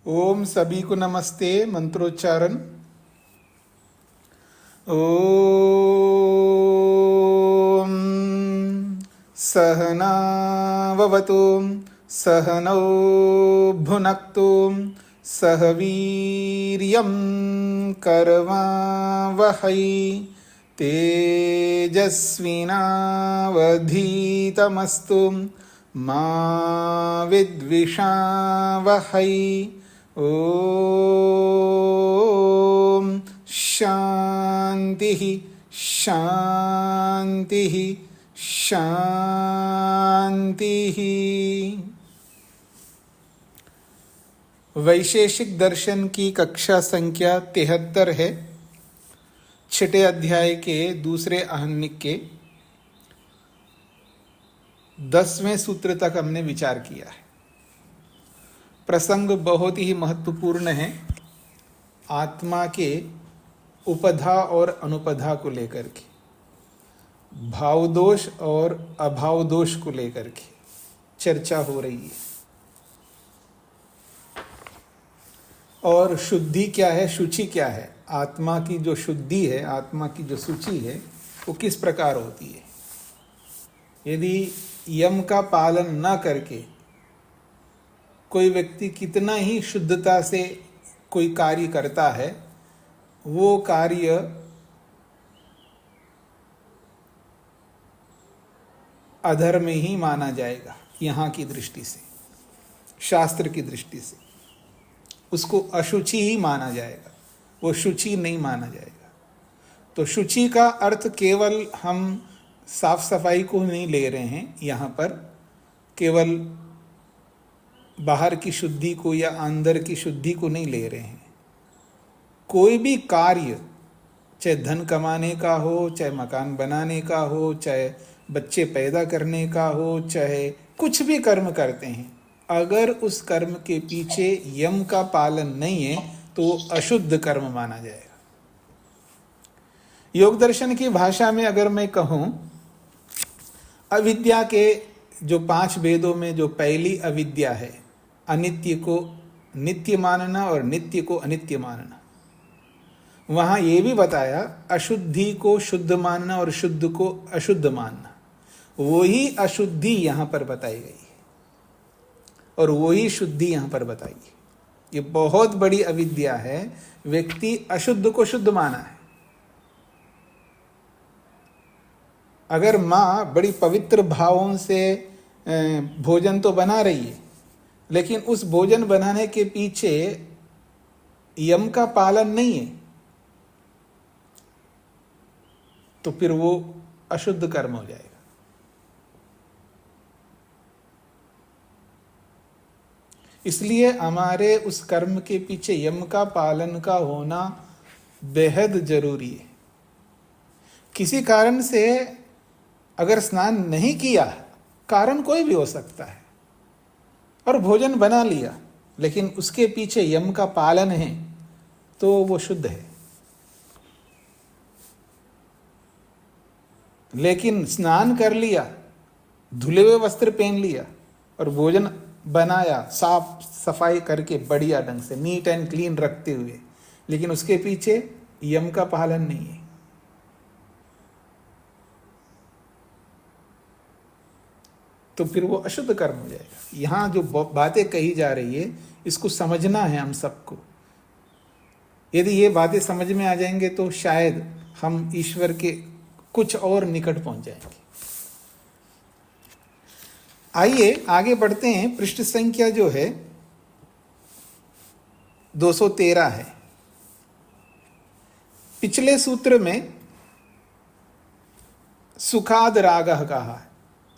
ओम सभी को नमस्ते। मंत्रोच्चारण। ओम सहनाववतु सहनौ भुनक्तु सह वीर्यं करवावहै तेजस्विनावधीतमस्तु मा विद्विषावहै। ओम शांति शांति शांति। वैशेषिक दर्शन की कक्षा संख्या 73 है। छठे अध्याय के दूसरे आहनिक के 10वें सूत्र तक हमने विचार किया है। प्रसंग बहुत ही महत्वपूर्ण है, आत्मा के उपधा और अनुपधा को लेकर के, भावदोष और अभाव दोष को लेकर के चर्चा हो रही है। और शुद्धि क्या है, शुचि क्या है, आत्मा की जो शुद्धि है, आत्मा की जो शुचि है, वो किस प्रकार होती है। यदि यम का पालन न करके कोई व्यक्ति कितना ही शुद्धता से कोई कार्य करता है, वो कार्य अधर्म ही माना जाएगा। यहाँ की दृष्टि से, शास्त्र की दृष्टि से उसको अशुचि ही माना जाएगा, वो शुचि नहीं माना जाएगा। तो शुचि का अर्थ केवल हम साफ सफाई को नहीं ले रहे हैं, यहाँ पर केवल बाहर की शुद्धि को या अंदर की शुद्धि को नहीं ले रहे हैं। कोई भी कार्य, चाहे धन कमाने का हो, चाहे मकान बनाने का हो, चाहे बच्चे पैदा करने का हो, चाहे कुछ भी कर्म करते हैं, अगर उस कर्म के पीछे यम का पालन नहीं है तो अशुद्ध कर्म माना जाएगा। योग दर्शन की भाषा में अगर मैं कहूं, अविद्या के जो 5 वेदों में जो पहली अविद्या है, अनित्य को नित्य मानना और नित्य को अनित्य मानना, वहां ये भी बताया अशुद्धि को शुद्ध मानना और शुद्ध को अशुद्ध मानना। वही अशुद्धि यहां पर बताई गई है और वही शुद्धि यहां पर बताई है। ये बहुत बड़ी अविद्या है। व्यक्ति अशुद्ध को शुद्ध माना है। अगर माँ बड़ी पवित्र भावों से भोजन तो बना रही है, लेकिन उस भोजन बनाने के पीछे यम का पालन नहीं है, तो फिर वो अशुद्ध कर्म हो जाएगा। इसलिए हमारे उस कर्म के पीछे यम का पालन का होना बेहद जरूरी है। किसी कारण से अगर स्नान नहीं किया, कारण कोई भी हो सकता है, और भोजन बना लिया, लेकिन उसके पीछे यम का पालन है, तो वो शुद्ध है। लेकिन स्नान कर लिया, धुले हुए वस्त्र पहन लिया और भोजन बनाया साफ सफाई करके बढ़िया ढंग से नीट एंड क्लीन रखते हुए, लेकिन उसके पीछे यम का पालन नहीं है, तो फिर वो अशुद्ध कर्म हो जाएगा। यहाँ जो बातें कही जा रही है, इसको समझना है हम सबको। यदि ये बातें समझ में आ जाएंगे तो शायद हम ईश्वर के कुछ और निकट पहुंच जाएंगे। आइए आगे बढ़ते हैं। पृष्ठ संख्या जो है 213 है। पिछले सूत्र में सुखाद राग कहा है,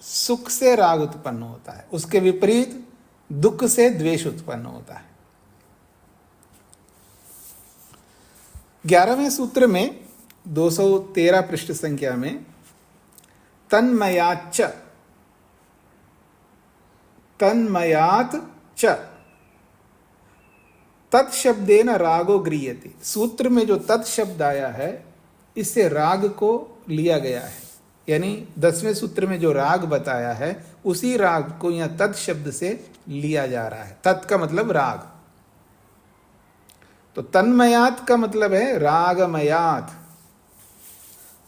सुख से राग उत्पन्न होता है, उसके विपरीत दुख से द्वेष उत्पन्न होता है। 11वें सूत्र में 213 पृष्ठ संख्या में तन्मयाच्च, तन्मयात च तत्शब्देन रागो गृह्यते। सूत्र में जो तत्शब्द आया है, इससे राग को लिया गया है। यानी 10वें सूत्र में जो राग बताया है, उसी राग को यहाँ तत् शब्द से लिया जा रहा है। तत् का मतलब राग। तो तन्मयात का मतलब है रागमयात,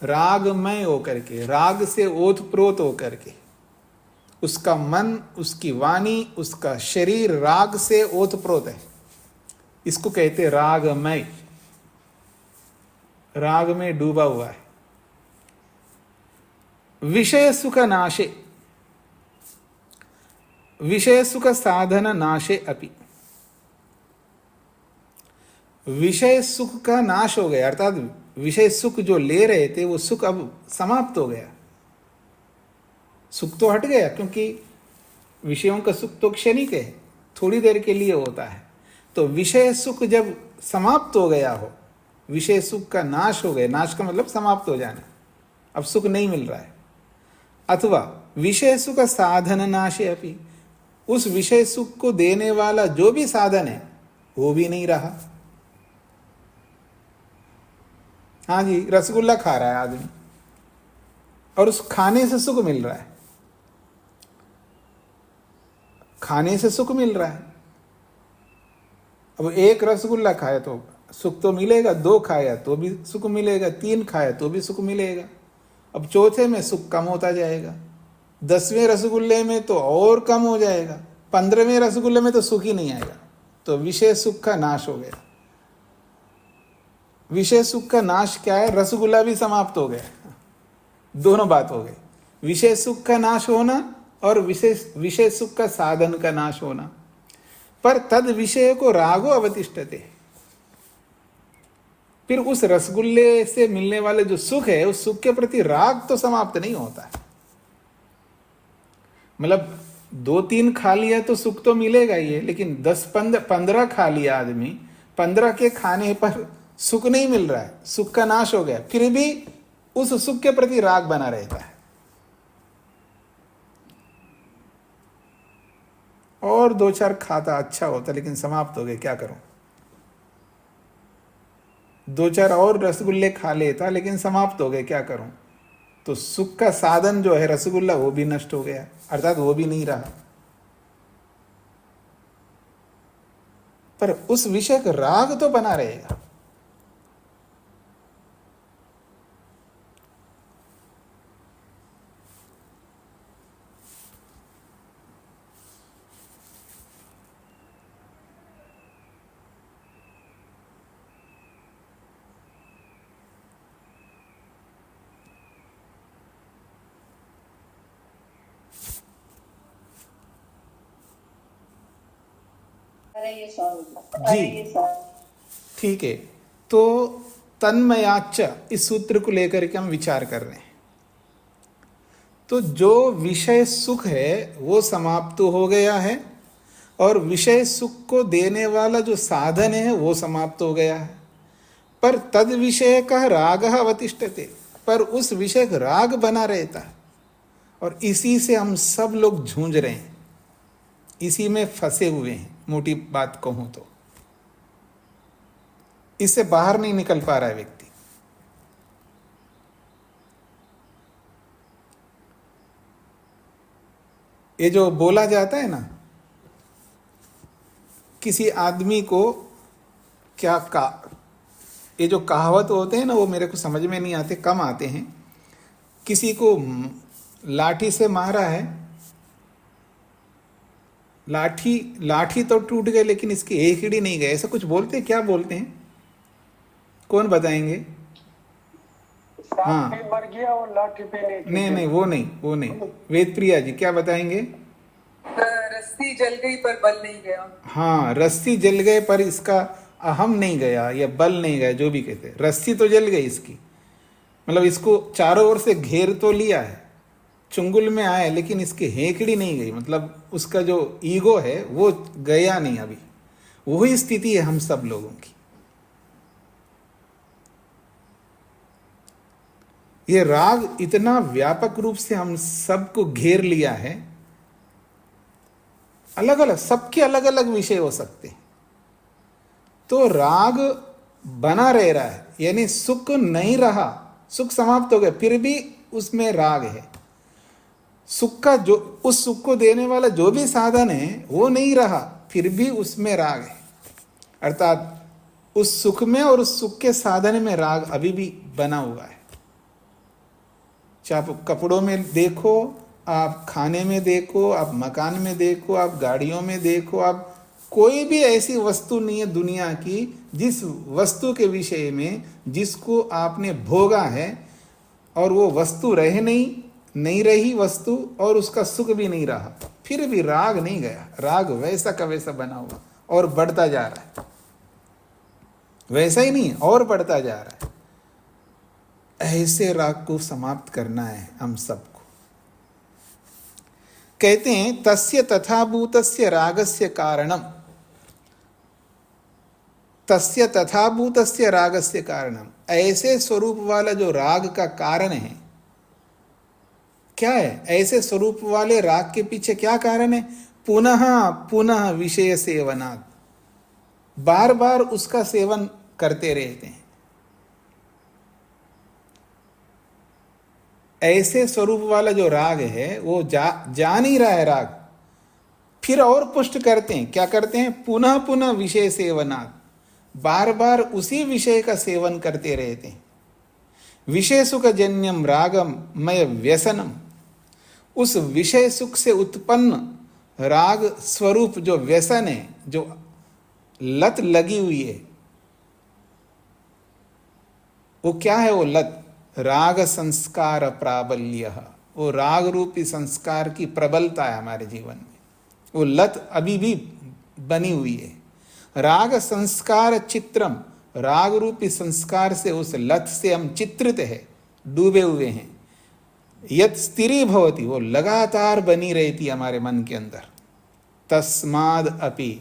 रागमय होकर के, राग से ओतप्रोत होकर के, उसका मन, उसकी वाणी, उसका शरीर राग से ओतप्रोत है, इसको कहते रागमय, राग में डूबा हुआ है। विषय सुख नाशे, विषय सुख साधन नाशे अपि, विषय सुख का नाश हो गया, अर्थात विषय सुख जो ले रहे थे वो सुख अब समाप्त हो गया, सुख तो हट गया, क्योंकि विषयों का सुख तो क्षणिक है, थोड़ी देर के लिए होता है। तो विषय सुख जब समाप्त हो गया हो, विषय सुख का नाश हो गया, नाश का मतलब समाप्त हो जाना, अब सुख नहीं मिल रहा है, अथवा विषय सुख साधन नाशे अपि, उस विषय सुख को देने वाला जो भी साधन है वो भी नहीं रहा। हाँ जी, रसगुल्ला खा रहा है आदमी और उस खाने से सुख मिल रहा है, खाने से सुख मिल रहा है। अब एक रसगुल्ला खाए तो सुख तो मिलेगा, दो खाया तो भी सुख मिलेगा, तीन खाया तो भी सुख मिलेगा, अब चौथे में सुख कम होता जाएगा, 10वें रसगुल्ले में तो और कम हो जाएगा, 15वें रसगुल्ले में तो सुख ही नहीं आएगा। तो विषय सुख का नाश हो गया। विषय सुख का नाश क्या है? रसगुल्ला भी समाप्त हो गया, दोनों बात हो गई, विषय सुख का नाश होना और विषय सुख का साधन का नाश होना। पर तद विषय को रागो अवतिष्ठते, फिर उस रसगुल्ले से मिलने वाले जो सुख है उस सुख के प्रति राग तो समाप्त नहीं होता है। मतलब 2-3 खा लिया तो सुख तो मिलेगा ही है, लेकिन 10-15 खा लिया आदमी, 15 के खाने पर सुख नहीं मिल रहा है, सुख का नाश हो गया, फिर भी उस सुख के प्रति राग बना रहता है। और 2-4 खाता अच्छा होता, लेकिन समाप्त हो गए, क्या करूं? 2-4 और रसगुल्ले खा लेता, लेकिन समाप्त हो गए, क्या करूं? तो सुख का साधन जो है रसगुल्ला वो भी नष्ट हो गया, अर्थात वो भी नहीं रहा। पर उस विषय का राग तो बना रहेगा। जी ठीक है, तो तन्मयाच इस सूत्र को लेकर के हम विचार कर रहे हैं। तो जो विषय सुख है वो समाप्त हो गया है, और विषय सुख को देने वाला जो साधन है वो समाप्त हो गया है। पर तद विषय का राग अवतिष्ठते, पर उस विषय का राग बना रहता है, और इसी से हम सब लोग झूंझ रहे हैं, इसी में फंसे हुए हैं। मोटी बात कहूं तो इससे बाहर नहीं निकल पा रहा है व्यक्ति। ये जो बोला जाता है ना, किसी आदमी को क्या का, ये जो कहावत होते हैं ना वो मेरे को समझ में नहीं आते, कम आते हैं। किसी को लाठी से मारा है, लाठी तो टूट गए लेकिन इसकी एक एड़ी नहीं गए, ऐसा कुछ बोलते हैं, क्या बोलते हैं? कौन बताएंगे? हाँ, मर गया और लाठी पे नहीं, वो नहीं। वेद प्रिया जी क्या बताएंगे? रस्सी जल गई पर बल नहीं गया। हाँ, रस्सी जल गए पर इसका अहम नहीं गया या बल नहीं गया, जो भी कहते हैं। रस्सी तो जल गई इसकी, मतलब इसको चारों ओर से घेर तो लिया है, चुंगल में आए, लेकिन इसकी हेकड़ी नहीं गई, मतलब उसका जो ईगो है वो गया नहीं अभी। वही स्थिति है हम सब लोगों की। ये राग इतना व्यापक रूप से हम सबको घेर लिया है, अलग अलग, सबके अलग अलग विषय हो सकते हैं। तो राग बना रह रहा है, यानी सुख नहीं रहा, सुख समाप्त हो गया, फिर भी उसमें राग है। सुख का जो, उस सुख को देने वाला जो भी साधन है वो नहीं रहा, फिर भी उसमें राग है। अर्थात उस सुख में और उस सुख के साधन में राग अभी भी बना हुआ है। चाहे आप कपड़ों में देखो, आप खाने में देखो, आप मकान में देखो, आप गाड़ियों में देखो, आप कोई भी ऐसी वस्तु नहीं है दुनिया की जिस वस्तु के विषय में जिसको आपने भोगा है और वो वस्तु रहे नहीं रही वस्तु और उसका सुख भी नहीं रहा, फिर भी राग नहीं गया। राग वैसा का वैसा बना हुआ और बढ़ता जा रहा है, वैसा ही नहीं और बढ़ता जा रहा है। ऐसे राग को समाप्त करना है हम सबको। कहते हैं तस्य तथाभूतस्य रागस्य कारणम, तस्य तथाभूतस्य रागस्य कारणम, ऐसे स्वरूप वाला जो राग का कारण है क्या है? ऐसे स्वरूप वाले राग के पीछे क्या कारण है? पुनः पुनः विषय सेवनात्, बार बार उसका सेवन करते रहते हैं। ऐसे स्वरूप वाला जो राग है वो जा नहीं रहा है राग, फिर और पुष्ट करते हैं। क्या करते हैं? पुनः पुनः विषय सेवनात्, बार बार उसी विषय का सेवन करते रहते हैं। विषय सुख जन्यम रागम मय व्यसनम, उस विषय सुख से उत्पन्न राग स्वरूप जो व्यसन है, जो लत लगी हुई है, वो क्या है? वो लत राग संस्कार प्राबल्य, वो राग रूपी संस्कार की प्रबलता है हमारे जीवन में। वो लत अभी भी बनी हुई है। राग संस्कार चित्रम, राग रूपी संस्कार से, उस लत से हम चित्रित है, डूबे हुए हैं। यत स्थिरी भवती, वो लगातार बनी रहती हमारे मन के अंदर। तस्माद अपि,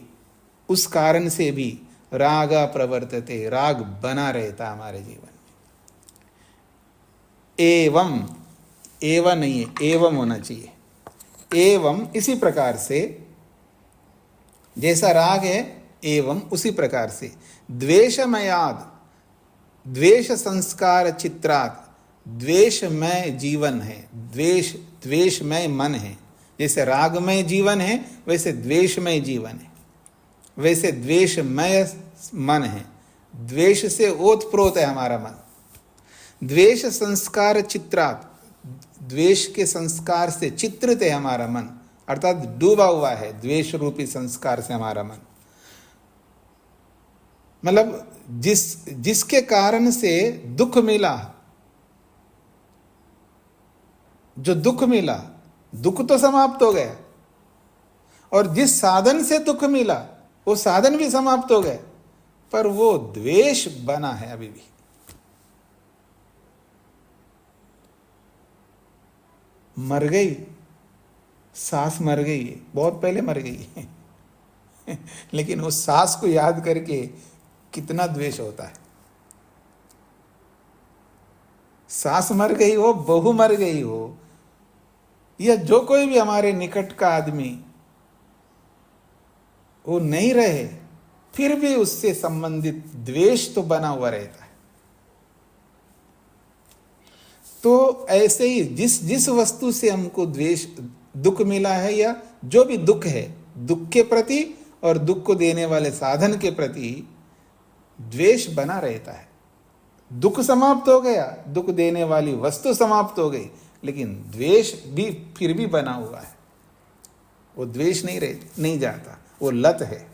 उस कारण से भी राग प्रवर्तते, राग बना रहता हमारे जीवन में। एवं, एवं नहीं है, एवं होना चाहिए। एवं इसी प्रकार से, जैसा राग है एवं उसी प्रकार से द्वेषमयाद, द्वेष संस्कार चित्रात, द्वेषमय जीवन है, द्वेषमय मन है। जैसे रागमय जीवन है वैसे द्वेषमय जीवन है, वैसे द्वेषमय मन है। द्वेष से ओतप्रोत है हमारा मन। द्वेष संस्कार चित्रात, द्वेष के संस्कार से चित्रित है हमारा मन, अर्थात डूबा हुआ है द्वेष रूपी संस्कार से हमारा मन। मतलब जिसके कारण से दुख मिला, जो दुख मिला, दुख तो समाप्त हो गया, और जिस साधन से दुख मिला वो साधन भी समाप्त हो गए, पर वो द्वेष बना है अभी भी। मर गई सास, मर गई है, बहुत पहले मर गई है लेकिन उस सास को याद करके कितना द्वेष होता है। सास मर गई हो, बहू मर गई हो, या जो कोई भी हमारे निकट का आदमी वो नहीं रहे, फिर भी उससे संबंधित द्वेष तो बना हुआ रहता है। तो ऐसे ही जिस वस्तु से हमको द्वेष, दुख मिला है, या जो भी दुख है, दुख के प्रति और दुख को देने वाले साधन के प्रति द्वेष बना रहता है। दुख समाप्त हो गया, दुख देने वाली वस्तु समाप्त हो गई, लेकिन द्वेष भी फिर भी बना हुआ है। वो द्वेष नहीं जाता, वो लत है।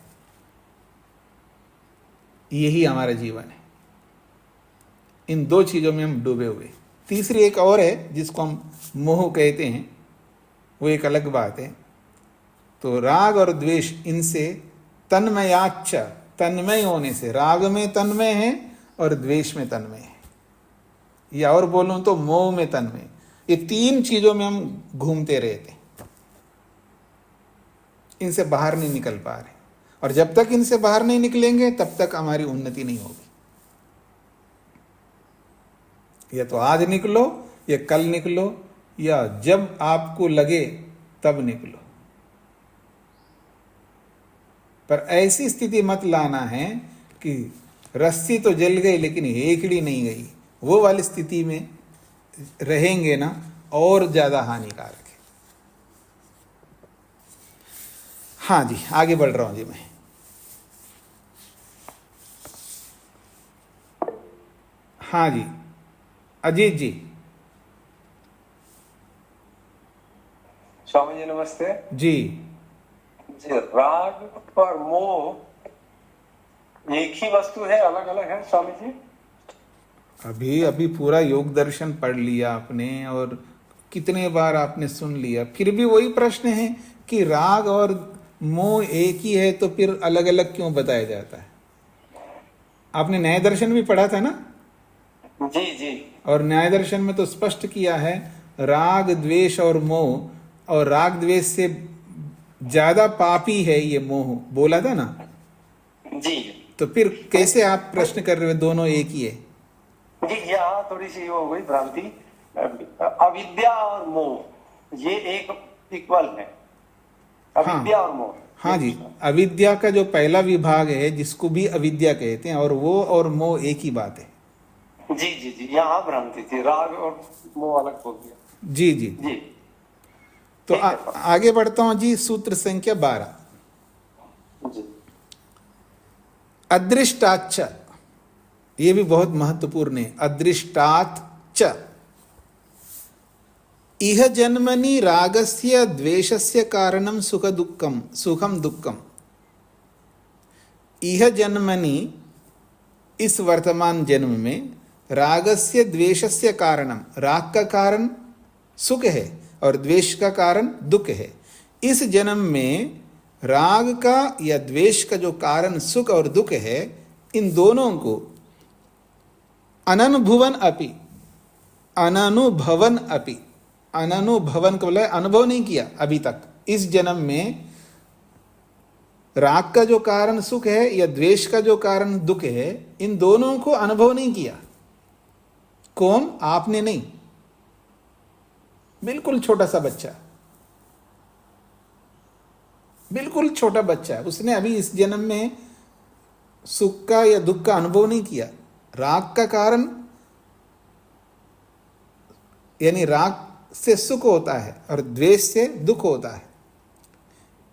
यही हमारा जीवन है। इन दो चीजों में हम डूबे हुए। तीसरी एक और है जिसको हम मोह कहते हैं, वो एक अलग बात है। तो राग और द्वेष, इनसे तन्मयाच्च, तन्मय होने से, राग में तन्मय है और द्वेष में तन्मय है, या और बोलूं तो मोह में तन्मय। ये तीन चीजों में हम घूमते रहते हैं, इनसे बाहर नहीं निकल पा रहे, और जब तक इनसे बाहर नहीं निकलेंगे तब तक हमारी उन्नति नहीं होगी। या तो आज निकलो, या कल निकलो, या जब आपको लगे तब निकलो, पर ऐसी स्थिति मत लाना है कि रस्सी तो जल गई लेकिन हेकड़ी नहीं गई। वो वाली स्थिति में रहेंगे ना, और ज्यादा हानिकारक है। हाँ जी, आगे बढ़ रहा हूं जी मैं। हाँ जी, अजीत जी। स्वामी जी नमस्ते जी, जी। राग और मोह एक ही वस्तु है, अलग अलग है स्वामी जी? अभी अभी पूरा योग दर्शन पढ़ लिया आपने और कितने बार आपने सुन लिया, फिर भी वही प्रश्न है कि राग और मोह एक ही है तो फिर अलग अलग क्यों बताया जाता है? आपने न्याय दर्शन भी पढ़ा था ना? जी जी। और न्याय दर्शन में तो स्पष्ट किया है राग द्वेष और मोह, और राग द्वेष से ज्यादा पापी है ये मोह, बोला था ना? जी तो फिर कैसे आप प्रश्न कर रहे हो दोनों एक ही है? जी, यहाँ थोड़ी सी वो हो गई भ्रांति। अविद्या और मोह ये एक इक्वल है, अविद्या और मोह। हाँ जी, अविद्या का जो पहला विभाग है जिसको भी अविद्या कहते हैं, और वो और मोह एक ही बात है। जी जी जी, यहाँ भ्रांति थी, राग और मोह अलग हो गया। जी जी जी तो ठीक है। आगे बढ़ता हूं जी, सूत्र संख्या 12। जी अदृष्टाच्च, ये भी बहुत महत्वपूर्ण है। अदृष्टाच्च इह जन्मनि रागस्य द्वेषस्य कारणम सुख दुःखम सुखम दुःखम। इह जन्मनि, इस वर्तमान जन्म में, रागस्य द्वेषस्य कारणम, राग का कारण सुख है और द्वेष का कारण दुख है। इस जन्म में राग का या द्वेष का जो कारण सुख और दुख है, इन दोनों को अननुभवन अपि, अननुभवन अपि, अननुभवन को बोला अनुभव नहीं किया अभी तक। इस जन्म में राग का जो कारण सुख है या द्वेष का जो कारण दुख है, इन दोनों को अनुभव नहीं किया। कौन? आपने नहीं, बिल्कुल छोटा सा बच्चा, बिल्कुल छोटा बच्चा, उसने अभी इस जन्म में सुख का या दुख का अनुभव नहीं किया। राग का कारण यानी राग से सुख होता है और द्वेष से दुख होता है,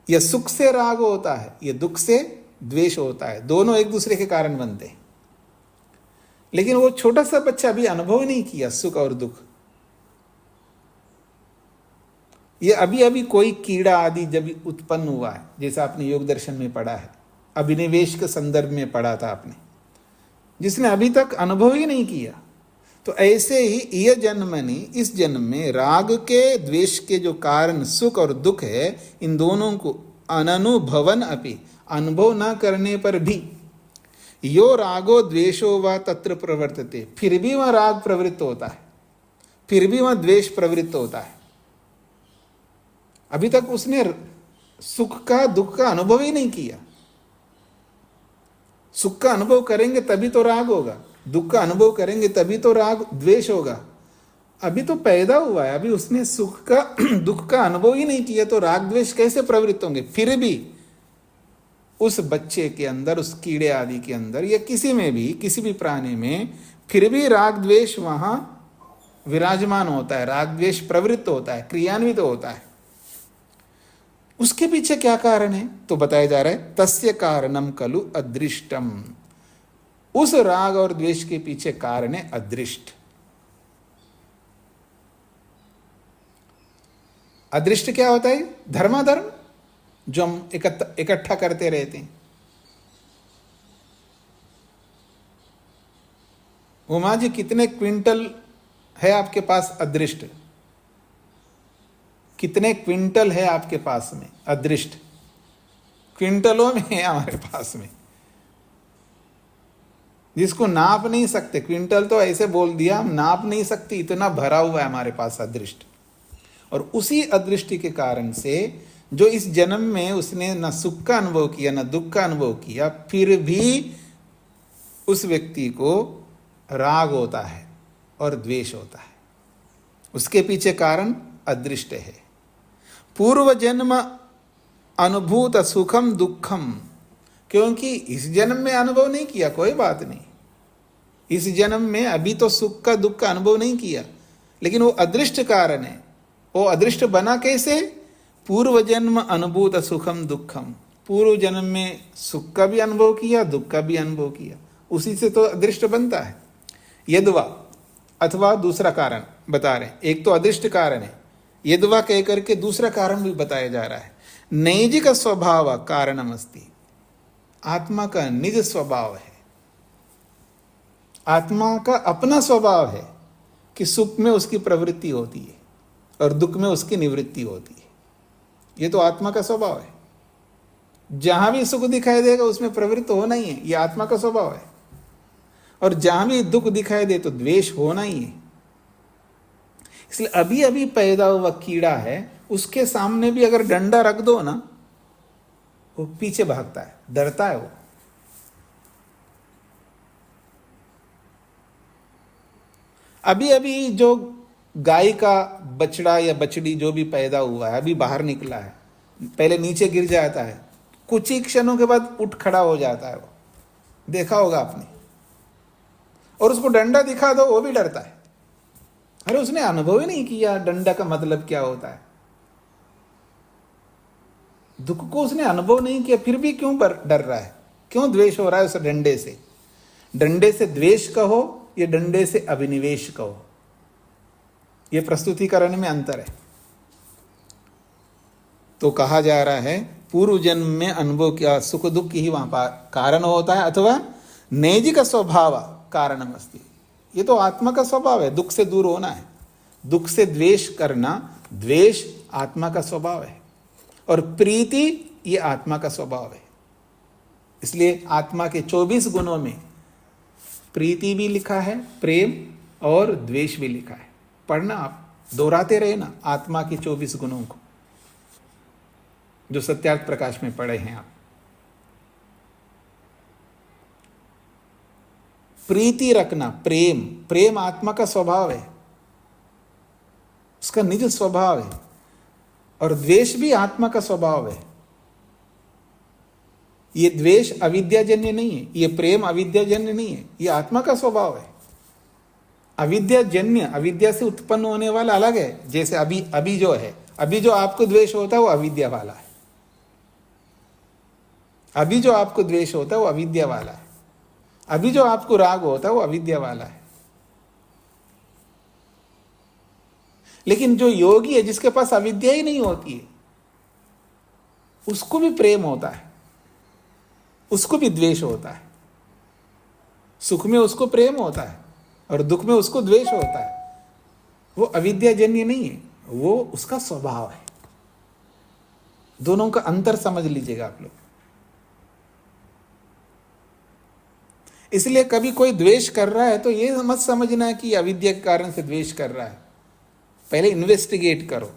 या सुख से राग होता है, या दुख से द्वेष होता है। दोनों एक दूसरे के कारण बनते हैं, लेकिन वो छोटा सा बच्चा अभी अनुभव ही नहीं किया सुख और दुख। ये अभी अभी कोई कीड़ा आदि जब उत्पन्न हुआ है, जैसा आपने योग दर्शन में पढ़ा है, अभिनिवेश के संदर्भ में पढ़ा था आपने, जिसने अभी तक अनुभव ही नहीं किया। तो ऐसे ही यह जन्मनि, इस जन्म में राग के द्वेष के जो कारण सुख और दुख है, इन दोनों को अननुभवन अपि, अनुभव न करने पर भी, यो रागो द्वेषो वा तत्र प्रवर्तते, फिर भी वह राग प्रवृत्त होता है, फिर भी वह द्वेष प्रवृत्त होता है। अभी तक उसने सुख का दुख का अनुभव ही नहीं किया। सुख का अनुभव करेंगे तभी तो राग होगा, दुख का अनुभव करेंगे तभी तो राग द्वेष होगा। अभी तो पैदा हुआ है, अभी उसने सुख का दुख का अनुभव ही नहीं किया, तो राग द्वेष कैसे प्रवृत्त होंगे? फिर भी उस बच्चे के अंदर, उस कीड़े आदि के अंदर, या किसी में भी, किसी भी प्राणी में, फिर भी राग द्वेष वहां विराजमान होता है, राग द्वेष प्रवृत्त होता है, क्रियान्वित होता है। उसके पीछे क्या कारण है? तो बताया जा रहा है तस्य कारणम खलु अदृष्टम, उस राग और द्वेष के पीछे कारण है अदृष्ट। अदृष्ट क्या होता है? धर्माधर्म जो हम इकट्ठा करते रहते हैं। उमा जी, कितने क्विंटल है आपके पास अदृष्ट? कितने क्विंटल है आपके पास में अदृष्ट? क्विंटलों में है हमारे पास में, जिसको नाप नहीं सकते। क्विंटल तो ऐसे बोल दिया, हम नाप नहीं सकते, इतना भरा हुआ है हमारे पास अदृष्ट। और उसी अदृष्टि के कारण से जो इस जन्म में उसने न सुख का अनुभव किया न दुख का अनुभव किया, फिर भी उस व्यक्ति को राग होता है और द्वेष होता है। उसके पीछे कारण अदृष्ट है। पूर्व जन्म अनुभूत सुखम दुखम, क्योंकि इस जन्म में अनुभव नहीं किया, कोई बात नहीं, इस जन्म में अभी तो सुख का दुख का अनुभव नहीं किया, लेकिन वो अदृष्ट कारण है। वो अदृष्ट बना कैसे? पूर्व जन्म अनुभूत सुखम दुखम, पूर्व जन्म में सुख का भी अनुभव किया, दुख का भी अनुभव किया, उसी से तो अदृष्ट बनता है। यद्वा अथवा दूसरा कारण बता रहे हैं। एक तो अदृष्ट कारण है, यद्वा कह करके दूसरा कारण भी बताया जा रहा है। नैजिक स्वभाव कारणम अस्ति, आत्मा का निज स्वभाव है, आत्मा का अपना स्वभाव है कि सुख में उसकी प्रवृत्ति होती है और दुख में उसकी निवृत्ति होती है। ये तो आत्मा का स्वभाव है। जहां भी सुख दिखाई देगा उसमें प्रवृत्त होना ही है, ये आत्मा का स्वभाव है। और जहां भी दुख दिखाई दे तो द्वेष होना ही है। इसलिए अभी अभी पैदा हुआ कीड़ा है, उसके सामने भी अगर डंडा रख दो ना, वो पीछे भागता है, डरता है वो। अभी अभी जो गाय का बछड़ा या बछड़ी जो भी पैदा हुआ है, अभी बाहर निकला है, पहले नीचे गिर जाता है, कुछ ही क्षणों के बाद उठ खड़ा हो जाता है वो, देखा होगा आपने। और उसको डंडा दिखा दो वो भी डरता है। अरे उसने अनुभव ही नहीं किया डंडा का मतलब क्या होता है। दुख को उसने अनुभव नहीं किया, फिर भी क्यों डर रहा है, क्यों द्वेष हो रहा है उस डंडे से। डंडे से द्वेष कहो या डंडे से अभिनिवेश कहो, यह प्रस्तुतिकरण में अंतर है। तो कहा जा रहा है पूर्व जन्म में अनुभव किया सुख दुख ही वहां पर कारण होता है, अथवा नैजिक स्वभाव कारणम अस्ति, ये तो आत्मा का स्वभाव है, दुख से दूर होना है। दुख से द्वेष करना, द्वेष आत्मा का स्वभाव है, और प्रीति ये आत्मा का स्वभाव है। इसलिए आत्मा के 24 गुणों में प्रीति भी लिखा है, प्रेम और द्वेष भी लिखा है। पढ़ना, आप दोहराते रहे ना आत्मा के 24 गुणों को, जो सत्यार्थ प्रकाश में पढ़े हैं आप। प्रीति रखना, प्रेम, प्रेम आत्मा का स्वभाव है, उसका निज स्वभाव है। और द्वेष भी आत्मा का स्वभाव है। ये द्वेष अविद्याजन्य नहीं है, ये प्रेम अविद्याजन्य नहीं है, ये आत्मा का स्वभाव है। अविद्याजन्य, अविद्या से उत्पन्न होने वाला अलग है। जैसे अभी जो है, अभी जो आपको द्वेष होता है वो अविद्या वाला है। अभी जो आपको द्वेष होता है वो अविद्या वाला है। अभी जो आपको राग होता है वो अविद्या वाला है। लेकिन जो योगी है, जिसके पास अविद्या ही नहीं होती है, उसको भी प्रेम होता है, उसको भी द्वेष होता है। सुख में उसको प्रेम होता है और दुख में उसको द्वेष होता है। वो अविद्याजन्य नहीं है, वो उसका स्वभाव है। दोनों का अंतर समझ लीजिएगा आप लोग। इसलिए कभी कोई द्वेष कर रहा है तो ये मत समझना कि अविद्या के कारण से द्वेष कर रहा है। पहले इन्वेस्टिगेट करो।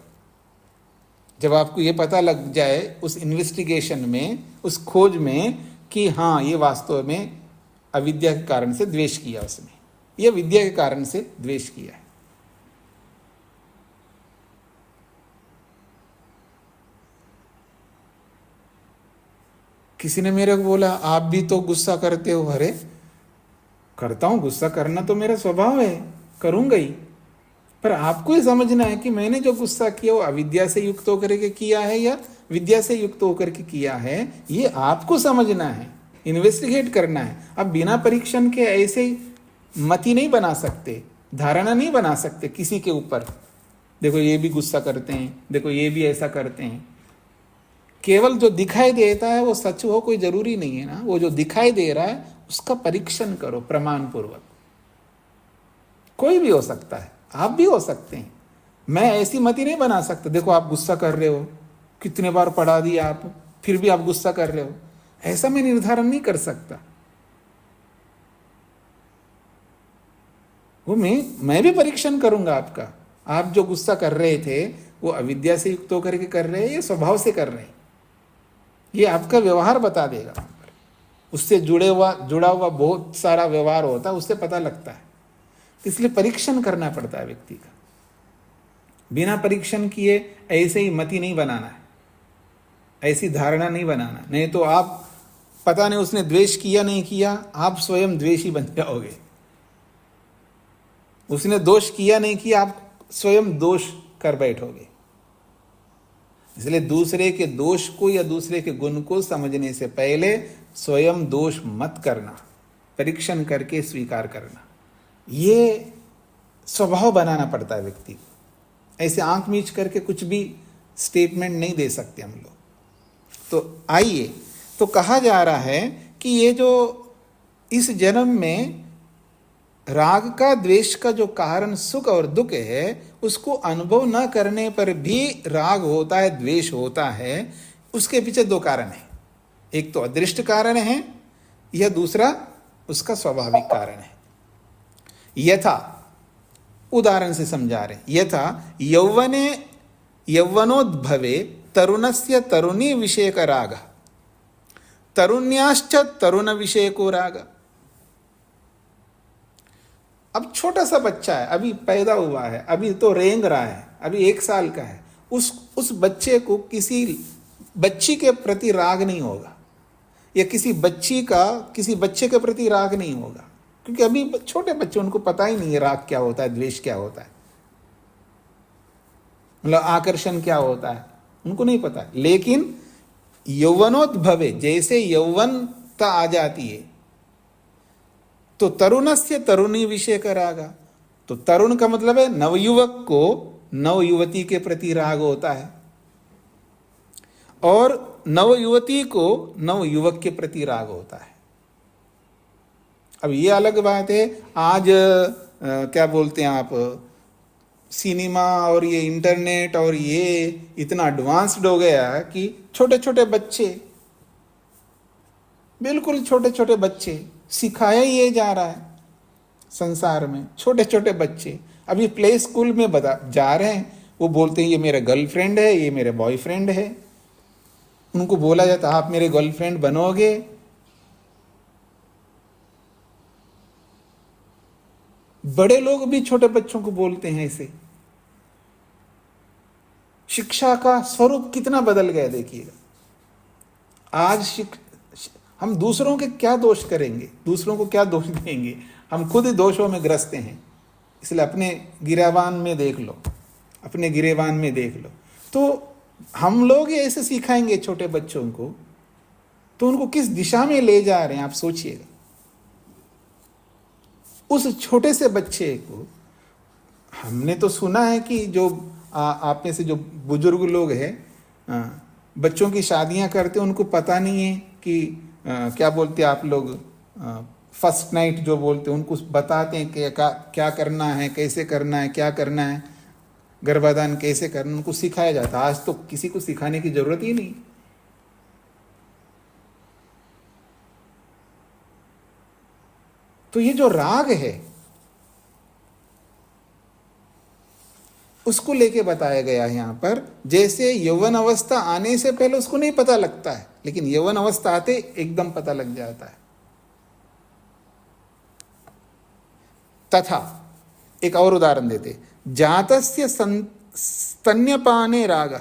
जब आपको ये पता लग जाए उस इन्वेस्टिगेशन में, उस खोज में, कि हाँ ये वास्तव में अविद्या के कारण से द्वेष किया, उसने ये विद्या के कारण से द्वेष किया है। किसी ने मेरे को बोला आप भी तो गुस्सा करते हो। अरे करता हूं, गुस्सा करना तो मेरा स्वभाव है, करूंगा ही। पर आपको ही समझना है कि मैंने जो गुस्सा किया वो अविद्या से युक्त होकर के किया है या विद्या से युक्त होकर के किया है, ये आपको समझना है, इन्वेस्टिगेट करना है। अब बिना परीक्षण के ऐसे मति नहीं बना सकते, धारणा नहीं बना सकते किसी के ऊपर। देखो ये भी गुस्सा करते हैं, देखो ये भी ऐसा करते हैं। केवल जो दिखाई देता है वो सच हो कोई जरूरी नहीं है ना। वो जो दिखाई दे रहा है उसका परीक्षण करो प्रमाण पूर्वक। कोई भी हो सकता है, आप भी हो सकते हैं। मैं ऐसी मति नहीं बना सकता, देखो आप गुस्सा कर रहे हो, कितने बार पढ़ा दिया आप, फिर भी आप गुस्सा कर रहे हो, ऐसा मैं निर्धारण नहीं कर सकता। वो मैं भी परीक्षण करूंगा आपका। आप जो गुस्सा कर रहे थे वो अविद्या से युक्त होकर के कर रहे हैं या स्वभाव से कर रहे हैं, ये आपका व्यवहार बता देगा। उससे जुड़ा हुआ बहुत सारा व्यवहार होता है, उससे पता लगता है। इसलिए परीक्षण करना पड़ता है व्यक्ति का। बिना परीक्षण किए ऐसे ही मति नहीं बनाना है, ऐसी धारणा नहीं बनाना। नहीं तो आप पता नहीं उसने द्वेष किया नहीं किया, आप स्वयं द्वेषी बन जाओगे। उसने दोष किया नहीं किया, आप स्वयं दोष कर बैठोगे। इसलिए दूसरे के दोष को या दूसरे के गुण को समझने से पहले स्वयं दोष मत करना, परीक्षण करके स्वीकार करना। ये स्वभाव बनाना पड़ता है व्यक्ति को। ऐसे आंख मीच करके कुछ भी स्टेटमेंट नहीं दे सकते हम लोग। तो आइए, तो कहा जा रहा है कि ये जो इस जन्म में राग का, द्वेष का जो कारण सुख और दुख है, उसको अनुभव न करने पर भी राग होता है, द्वेष होता है। उसके पीछे दो कारण हैं, एक तो अदृष्ट कारण है, यह दूसरा उसका स्वाभाविक कारण है। यथा, उदाहरण से समझा रहे, यथा यौवनोद्भवे तरुणस्य तरुणी विषयक राग, तरुण्याश्च तरुण विषयको राग। अब छोटा सा बच्चा है, अभी पैदा हुआ है, अभी तो रेंग रहा है, अभी 1 साल का है, उस बच्चे को किसी बच्ची के प्रति राग नहीं होगा, या किसी बच्चे के प्रति राग नहीं होगा, क्योंकि अभी छोटे बच्चे, उनको पता ही नहीं है राग क्या होता है, द्वेष क्या होता है, मतलब आकर्षण क्या होता है, उनको नहीं पता है। लेकिन यौवनोद्भवे, जैसे यौवनता आ जाती है, तो तरुणस्य तरुणी विषय का राग, तो तरुण का मतलब है नवयुवक को नवयुवती के प्रति राग होता है, और नवयुवती को नवयुवक के प्रति राग होता है। अब ये अलग बात है, आज क्या बोलते हैं आप, सिनेमा और ये इंटरनेट और ये इतना एडवांस्ड हो गया कि छोटे छोटे बच्चे, बिल्कुल छोटे छोटे बच्चे, सिखाया ये जा रहा है संसार में। छोटे छोटे बच्चे अभी प्ले स्कूल में जा रहे हैं, वो बोलते हैं ये मेरा गर्लफ्रेंड है, ये मेरे बॉयफ्रेंड है। उनको बोला जाता आप मेरे गर्लफ्रेंड बनोगे, बड़े लोग भी छोटे बच्चों को बोलते हैं ऐसे। शिक्षा का स्वरूप कितना बदल गया देखिएगा। आज हम दूसरों के क्या दोष करेंगे, दूसरों को क्या दोष देंगे, हम खुद ही दोषों में ग्रस्त हैं। इसलिए अपने गिरेबान में देख लो, अपने गिरेबान में देख लो। तो हम लोग ऐसे सिखाएंगे छोटे बच्चों को, तो उनको किस दिशा में ले जा रहे हैं आप सोचिएगा। उस छोटे से बच्चे को, हमने तो सुना है कि जो आप में से जो बुजुर्ग लोग हैं, बच्चों की शादियां करते हैं, उनको पता नहीं है कि क्या बोलते हैं आप लोग, फर्स्ट नाइट जो बोलते हैं, उनको बताते हैं कि क्या करना है, कैसे करना है, क्या करना है, गर्भाधान कैसे करना, उनको सिखाया जाता है। आज तो किसी को सिखाने की जरूरत ही नहीं। तो ये जो राग है, उसको लेके बताया गया है यहां पर। जैसे यौवन अवस्था आने से पहले उसको नहीं पता लगता है, लेकिन यौवन अवस्था आते एकदम पता लग जाता है। तथा एक और उदाहरण देते, जातस्य स्तन्यपाने राग,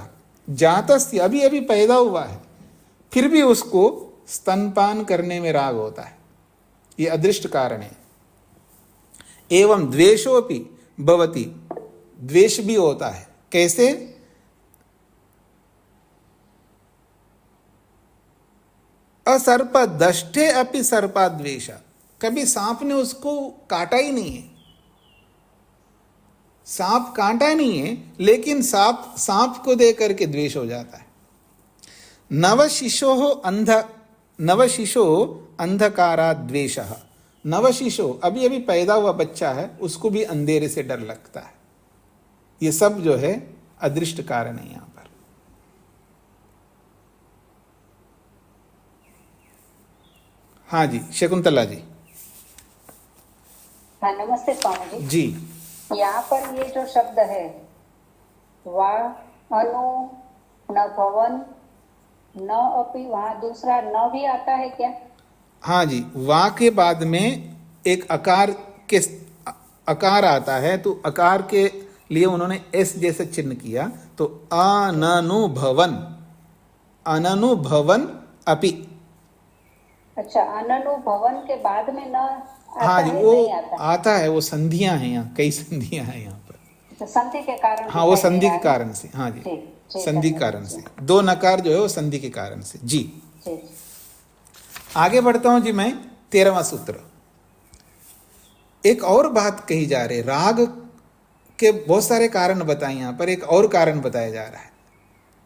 जातस्य अभी अभी पैदा हुआ है, फिर भी उसको स्तनपान करने में राग होता है, ये अदृष्ट कारण है। एवं द्वेषोपि भवति, द्वेष भी होता है। कैसे? असर्प दष्टे अपि सर्पा द्वेष, कभी सांप ने उसको काटा ही नहीं है, सांप काटा नहीं है, लेकिन सांप को देख करके द्वेष हो जाता है। नवशिशो अंधकारा द्वेष, नवशिशो अभी अभी पैदा हुआ बच्चा है, उसको भी अंधेरे से डर लगता है। ये सब जो है अदृष्ट कारण है यहां पर। हाँ जी, शकुंतला जी। हाँ, नमस्ते स्वामी जी। जी, यहाँ पर ये जो शब्द है, वा अनु न भवन न अपि, वहाँ दूसरा न भी आता है क्या? हाँ जी, वा के बाद में एक अकार आता है, तो अकार के लिए उन्होंने एस जैसे चिन्ह किया, तो अननुभवन, अननुभवन अपि। अच्छा, अननुभवन के बाद में न आता हाँ जी, है, वो नहीं आता है, वो संधियां हैं यहाँ, कई संधियां हैं यहाँ पर। तो संधि के कारण? हाँ, वो संधि के कारण से। हाँ जी, ठीक, संधि के कारण से, 2 नकार जो है वो संधि के कारण से। जी, ठीक। आगे बढ़ता हूं जी मैं। 13वां सूत्र, एक और बात कही जा रही है, राग के बहुत सारे कारण बताए, यहां पर एक और कारण बताया जा रहा है।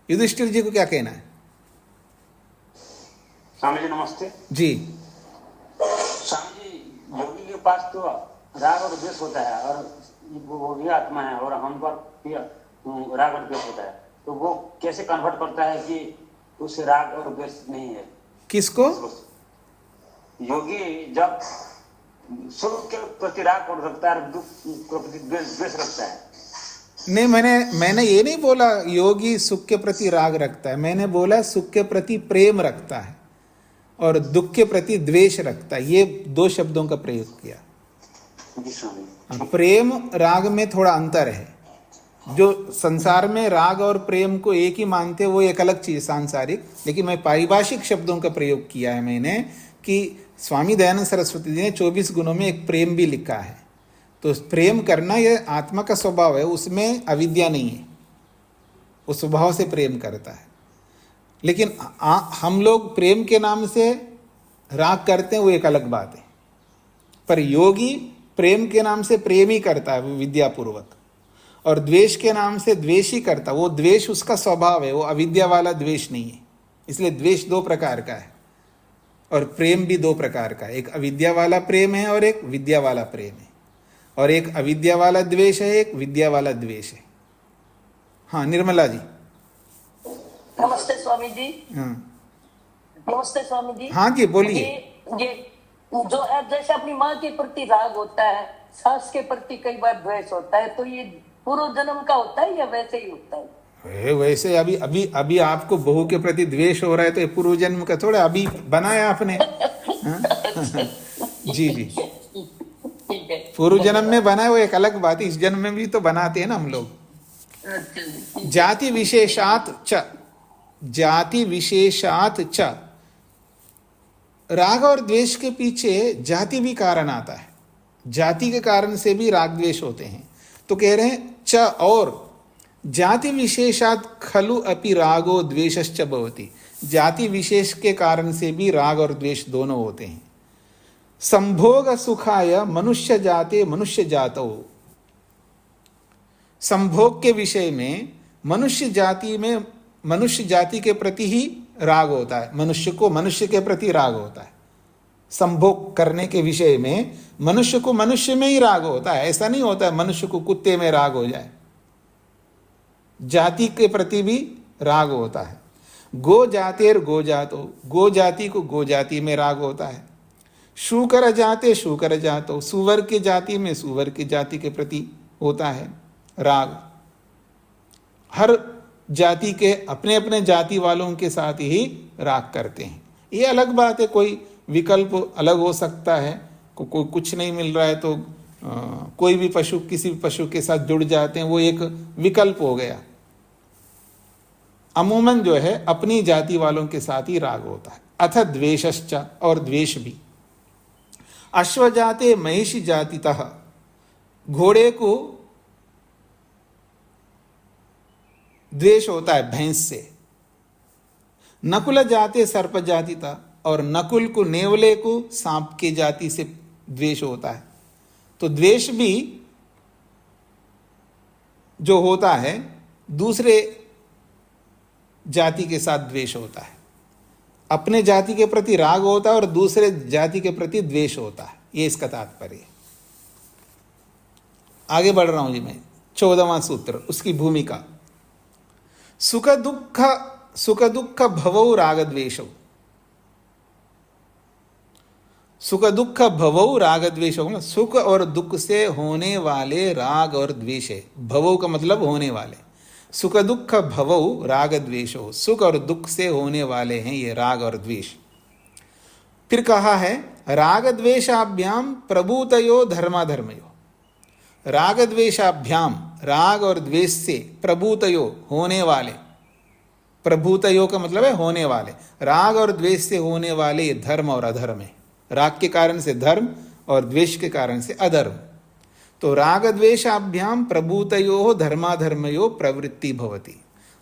युधिष्ठिर जी को क्या कहना है? स्वामी जी नमस्ते। जी स्वामी जी, योगी के पास तो राग और द्वेष होता है, और वो भी आत्मा है, और हम पर भी राग और द्वेष होता है, तो वो कैसे कन्वर्ट करता है कि उसे राग और द्वेष नहीं है? किसको? योगी जब सुख के प्रति राग और रखता है, दुख के प्रति द्वेष रखता है। नहीं, मैंने ये नहीं बोला योगी सुख के प्रति राग रखता है, मैंने बोला सुख के प्रति प्रेम रखता है और दुख के प्रति द्वेष रखता है, ये दो शब्दों का प्रयोग किया। जी स्वामी। प्रेम राग में थोड़ा अंतर है। जो संसार में राग और प्रेम को एक ही मानते हैं वो एक अलग चीज सांसारिक, लेकिन मैं पारिभाषिक शब्दों का प्रयोग किया है मैंने कि स्वामी दयानंद सरस्वती जी ने 24 गुणों में एक प्रेम भी लिखा है। तो प्रेम करना यह आत्मा का स्वभाव है, उसमें अविद्या नहीं है, वो स्वभाव से प्रेम करता है। लेकिन हम लोग प्रेम के नाम से राग करते हैं, वो एक अलग बात है। पर योगी प्रेम के नाम से प्रेम ही करता है, वो विद्यापूर्वक, और द्वेष के नाम से द्वेष ही करता, वो द्वेष उसका स्वभाव है, वो अविद्या वाला द्वेष नहीं है। इसलिए द्वेष दो प्रकार का है और प्रेम भी दो प्रकार का है, एक अविद्या वाला प्रेम है और एक विद्या वाला प्रेम है, और एक अविद्या वाला द्वेष है, एक विद्या वाला द्वेष है। हाँ निर्मला जी। नमस्ते स्वामी जी। हाँ नमस्ते स्वामी जी। हाँ जी बोलिए। ये जो है जैसे अपनी माँ के प्रति राग होता है, सास के प्रति कई बार द्वेष होता है, तो ये पूर्व जन्म का होता है या वैसे ही होता है? वैसे अभी अभी अभी आपको बहू के प्रति द्वेष हो रहा है तो ये पूर्व जन्म का थोड़ा अभी बनाया आपने। जी जी, ठीक है। पूर्व जन्म में बनाए वो एक अलग बात है, इस जन्म में भी तो बनाते हैं ना हम लोग। जाति विशेषात च, जाति विशेषात च, राग और द्वेष के पीछे जाति भी कारण आता है, जाति के कारण से भी राग द्वेष होते हैं। तो कह रहे हैं च और जाति विशेषात खलु अपि रागो द्वेषश्च भवति, जाति विशेष के कारण से भी राग और द्वेष दोनों होते हैं। संभोग सुखाय मनुष्य जाते मनुष्य जातो, संभोग के विषय में मनुष्य जाति के प्रति ही राग होता है, मनुष्य को मनुष्य के प्रति राग होता है। संभोग करने के विषय में मनुष्य को मनुष्य में ही राग होता है, ऐसा नहीं होता है मनुष्य को कुत्ते में राग हो जाए। जाति के प्रति भी राग होता है। गो जातेर गो जातो, गो जाति को गो जाति में राग होता है। शूकर जाते शूकर जातो, सुवर की जाति में सुवर की जाति के प्रति होता है राग। हर जाति के अपने अपने जाति वालों के साथ ही राग करते हैं। ये अलग बात है, कोई विकल्प अलग हो सकता है, कोई कुछ नहीं मिल रहा है तो कोई भी पशु किसी भी पशु के साथ जुड़ जाते हैं, वो एक विकल्प हो गया। अमूमन जो है अपनी जाति वालों के साथ ही राग होता है। अथ द्वेषश्च, और द्वेष भी। अश्व जाते महिषी जातितः, घोड़े को द्वेष होता है भैंस से। नकुल जाते सर्प जातिता, और नकुल को नेवले को सांप के जाति से द्वेष होता है। तो द्वेष भी जो होता है दूसरे जाति के साथ द्वेष होता है। अपने जाति के प्रति राग होता है और दूसरे जाति के प्रति द्वेष होता है, ये इसका तात्पर्य है। आगे बढ़ रहा हूं जी मैं। 14वां सूत्र, उसकी भूमिका। सुख दुख भवौ राग द्वेषौ, सुख दुख भवौ राग द्वेषौ, सुख और दुख से होने वाले राग और द्वेष है। भवौ का मतलब होने वाले, सुख दुख भवौ राग द्वेषौ, सुख और दुख से होने वाले हैं ये राग और द्वेष। फिर कहा है राग द्वेषाभ्याम प्रभूतयो धर्माधर्मयो, राग द्वेषाभ्याम, राग और द्वेष से प्रभूतयो होने वाले, प्रभूतयो का मतलब है होने वाले, राग और द्वेष से होने वाले ये धर्म और अधर्म है। राग के कारण से धर्म और द्वेष के कारण से अधर्म। तो राग द्वेषाभ्याम प्रभूतयो धर्माधर्मयो प्रवृत्ति भवति,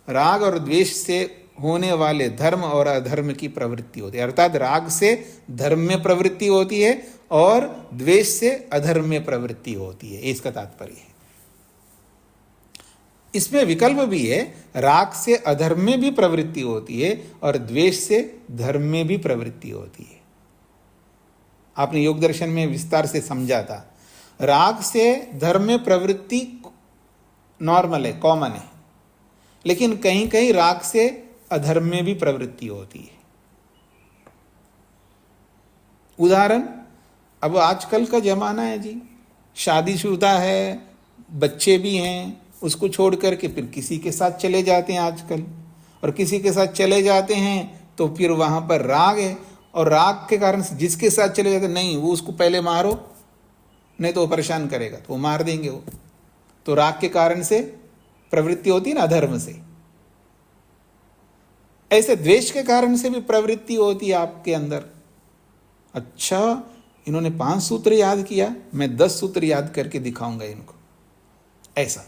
राग और द्वेष से होने वाले धर्म और अधर्म की प्रवृत्ति होती है। अर्थात राग से धर्म में प्रवृत्ति होती है और द्वेष से अधर्म में प्रवृत्ति होती है, इसका तात्पर्य है। इसमें विकल्प भी है, राग से अधर्म में भी प्रवृत्ति होती है और द्वेष से धर्म में भी प्रवृत्ति होती है। आपने योग दर्शन में विस्तार से समझा था। राग से धर्म में प्रवृत्ति नॉर्मल है, कॉमन है, लेकिन कहीं कहीं राग से अधर्म में भी प्रवृत्ति होती है। उदाहरण, अब आजकल का जमाना है जी, शादीशुदा है, बच्चे भी हैं, उसको छोड़ करके फिर किसी के साथ चले जाते हैं आजकल, और किसी के साथ चले जाते हैं तो फिर वहां पर राग है, और राग के कारण से जिसके साथ चले जाते नहीं, वो उसको पहले मारो नहीं तो वो परेशान करेगा, तो वो मार देंगे वो। तो राग के कारण से प्रवृत्ति होती है ना अधर्म से। ऐसे द्वेष के कारण से भी प्रवृत्ति होती है आपके अंदर। अच्छा, इन्होंने 5 सूत्र याद किया, मैं 10 सूत्र याद करके दिखाऊंगा इनको, ऐसा।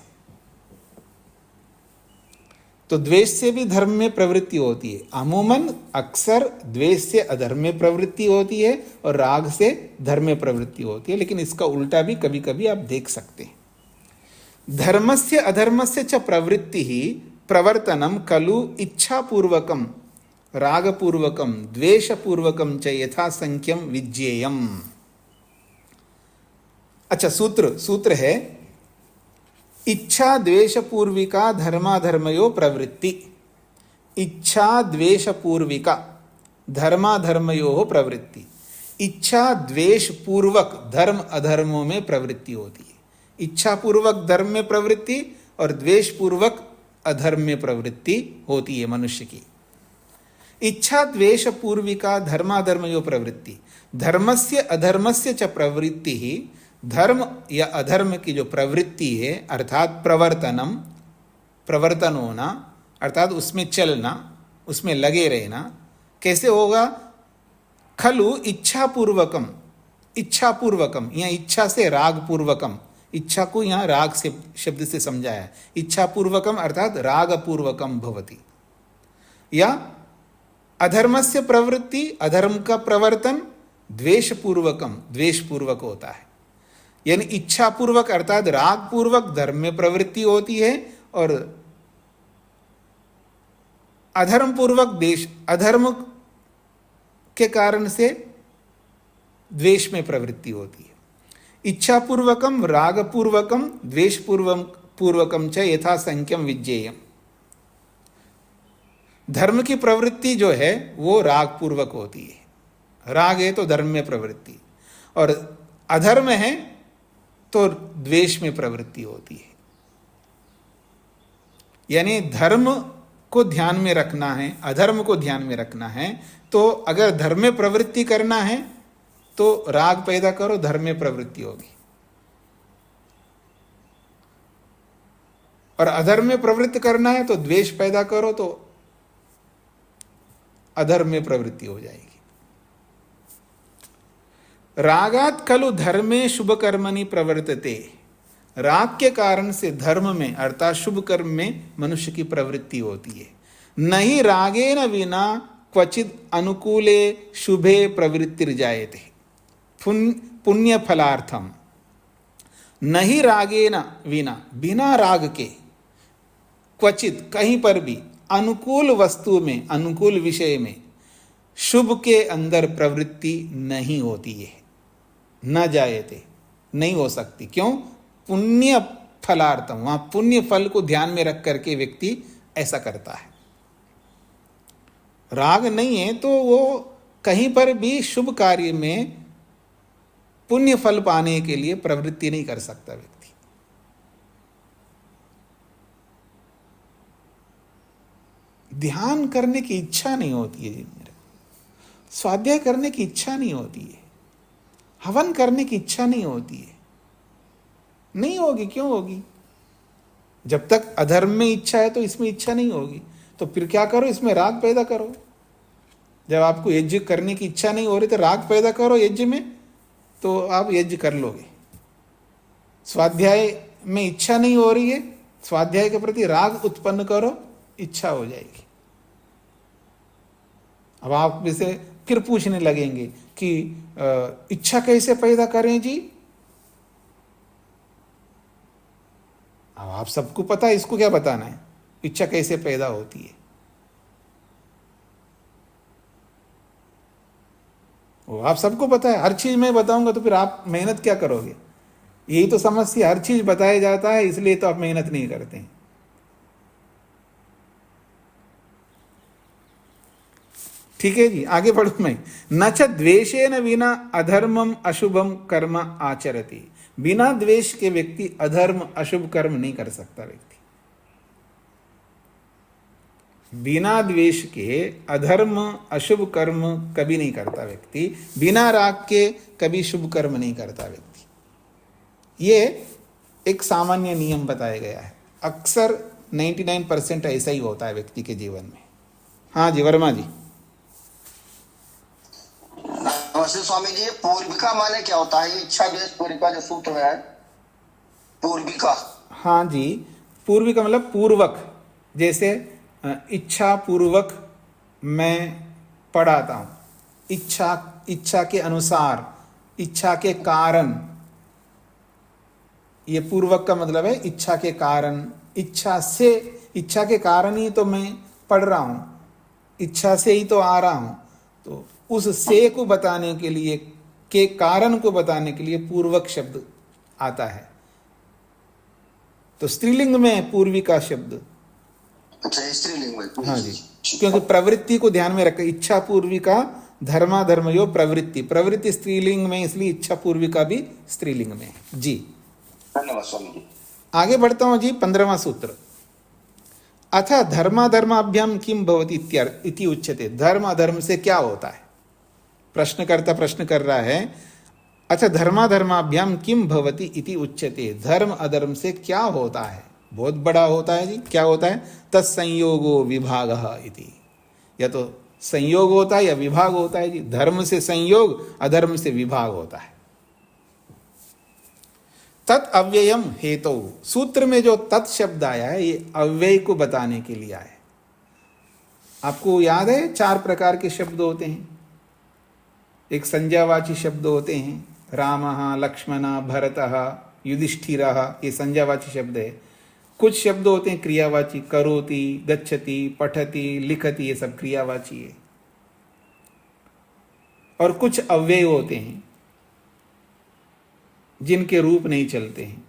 तो द्वेष से भी धर्म में प्रवृत्ति होती है। अमूमन अक्सर द्वेष से अधर्म में प्रवृत्ति होती है और राग से धर्म में प्रवृत्ति होती है, लेकिन इसका उल्टा भी कभी कभी आप देख सकते हैं। धर्मस्य अधर्मस्य च प्रवृत्ति ही प्रवर्तनम खलु इच्छापूर्वकम रागपूर्वकम द्वेषपूर्वकम च यथासंख्यम विज्ञेयम। अच्छा, सूत्र है, इच्छा द्वेष पूर्विका धर्माधर्मयो प्रवृत्ति। इच्छा द्वेष पूर्विका धर्माधर्मयो प्रवृत्ति। इच्छा द्वेष पूर्वक धर्म अधर्मों में प्रवृत्ति होती है। इच्छा पूर्वक धर्म में प्रवृत्ति और द्वेष पूर्वक अधर्म में प्रवृत्ति होती है मनुष्य की। इच्छा द्वेष पूर्विका धर्माधर्मयो प्रवृत्ति। धर्मस्य अधर्मस्य च प्रवृत्ति ही, धर्म या अधर्म की जो प्रवृत्ति है अर्थात प्रवर्तन होना, अर्थात उसमें चलना, उसमें लगे रहना, कैसे होगा? खलु इच्छापूर्वकम, इच्छापूर्वकम, यहाँ इच्छा से राग पूर्वकम, इच्छा को यहाँ राग से शब्द से समझाया। इच्छापूर्वकम अर्थात रागपूर्वकम भवति। या अधर्मस्य प्रवृत्ति, अधर्म का प्रवर्तन द्वेषपूर्वकम, द्वेषपूर्वक होता है। यानी इच्छापूर्वक अर्थात राग पूर्वक धर्म में प्रवृत्ति होती है और अधर्म पूर्वक देश अधर्म के कारण से द्वेष में प्रवृत्ति होती है। इच्छापूर्वकम रागपूर्वकम द्वेषपूर्वकम च यथासंख्यम विज्ञेयम। धर्म की प्रवृत्ति जो है वो राग पूर्वक होती है। राग है तो धर्म में प्रवृत्ति, और अधर्म है तो द्वेष में प्रवृत्ति होती है। यानी धर्म को ध्यान में रखना है, अधर्म को ध्यान में रखना है। तो अगर धर्म में प्रवृत्ति करना है तो राग पैदा करो, धर्म में प्रवृत्ति होगी, और अधर्म में प्रवृत्ति करना है तो द्वेष पैदा करो तो अधर्म में प्रवृत्ति हो जाएगी। रागात खलु धर्मे शुभ कर्मणि प्रवर्तते। राग के कारण से धर्म में अर्थात शुभ कर्म में मनुष्य की प्रवृत्ति होती है। नहीं रागेन विना क्वचित अनुकूले शुभे प्रवृत्तिर्जायते पुण्य फलार्थम। नहीं रागेन विना, बिना राग के, क्वचित कहीं पर भी, अनुकूल वस्तु में, अनुकूल विषय में शुभ के अंदर प्रवृत्ति नहीं होती है। न जायते, नहीं हो सकती। क्यों? पुण्य फलार्थम, वहां पुण्य फल को ध्यान में रख करके व्यक्ति ऐसा करता है। राग नहीं है तो वो कहीं पर भी शुभ कार्य में पुण्य फल पाने के लिए प्रवृत्ति नहीं कर सकता व्यक्ति। ध्यान करने की इच्छा नहीं होती है, स्वाध्याय करने की इच्छा नहीं होती है, हवन करने की इच्छा नहीं होती है। नहीं होगी, क्यों होगी? जब तक अधर्म में इच्छा है तो इसमें इच्छा नहीं होगी। तो फिर क्या करो? इसमें राग पैदा करो। जब आपको यज्ञ करने की इच्छा नहीं हो रही तो राग पैदा करो यज्ञ में, तो आप यज्ञ कर लोगे। स्वाध्याय में इच्छा नहीं हो रही है, स्वाध्याय के प्रति राग उत्पन्न करो, इच्छा हो जाएगी। अब आप इसे फिर पूछने लगेंगे कि इच्छा कैसे पैदा करें जी। अब आप सबको पता है, इसको क्या बताना है, इच्छा कैसे पैदा होती है। वो आप सबको पता है, हर चीज मैं बताऊंगा तो फिर आप मेहनत क्या करोगे। यही तो समस्या, हर चीज बताया जाता है इसलिए तो आप मेहनत नहीं करते हैं। ठीक है जी, आगे बढ़ू मैं। न च द्वेषेन विना अधर्मम अशुभम कर्म आचरति। बिना द्वेष के व्यक्ति अधर्म अशुभ कर्म नहीं कर सकता व्यक्ति। बिना द्वेष के अधर्म अशुभ कर्म कभी नहीं करता व्यक्ति। बिना राग के कभी शुभ कर्म नहीं करता व्यक्ति। ये एक सामान्य नियम बताया गया है। अक्सर 99% ऐसा ही होता है व्यक्ति के जीवन में। हाँ जी, वर्मा जी। नमस्ते स्वामी जी, ये पूर्विका माने क्या होता है? ये इच्छा द्वेष पूर्विका जो सूत्र में है, पूर्विका। हाँ जी, पूर्विका मतलब पूर्वक। जैसे इच्छा पूर्वक मैं पढ़ाता हूँ, इच्छा के अनुसार, इच्छा के कारण। ये पूर्वक का मतलब है इच्छा के कारण, इच्छा से, इच्छा के कारण ही तो मैं पढ़ रहा हूँ, इच्छा से ही तो आ रहा हूँ। तो उस से को बताने के लिए, के कारण को बताने के लिए पूर्वक शब्द आता है। तो स्त्रीलिंग में पूर्विका शब्द। अच्छा, स्त्रीलिंग में। हाँ जी, क्योंकि प्रवृत्ति को ध्यान में रखकर इच्छा पूर्विका धर्माधर्मयो प्रवृत्ति, प्रवृत्ति स्त्रीलिंग में, इसलिए इच्छा पूर्विका भी स्त्रीलिंग में है जी। धन्यवाद स्वामी जी। आगे बढ़ता हूं जी। 15वां सूत्र। अथ धर्माधर्माभ्याम किम भवति इति उच्यते। धर्म अधर्म से क्या होता है? प्रश्नकर्ता प्रश्न कर रहा है, अच्छा धर्माधर्माभ्याम किम भवति इति उच्यते। धर्म अधर्म से क्या होता है? बहुत बड़ा होता है जी। क्या होता है? तत्संयोगो विभागः इति। या तो संयोग होता है या विभाग होता है जी। धर्म से संयोग, अधर्म से विभाग होता है। तत् अव्ययम हेतु। सूत्र में जो तत् शब्द आया है ये अव्यय को बताने के लिए आया है। आपको याद है 4 प्रकार के शब्द होते हैं। एक संज्ञावाची शब्द होते हैं, रामः, लक्ष्मणः, भरतः, युधिष्ठिरः, ये संज्ञावाची शब्द है। कुछ शब्द होते हैं क्रियावाची, करोति, गच्छति, पठति, लिखति, ये सब क्रियावाची है। और कुछ अव्यय होते हैं जिनके रूप नहीं चलते हैं।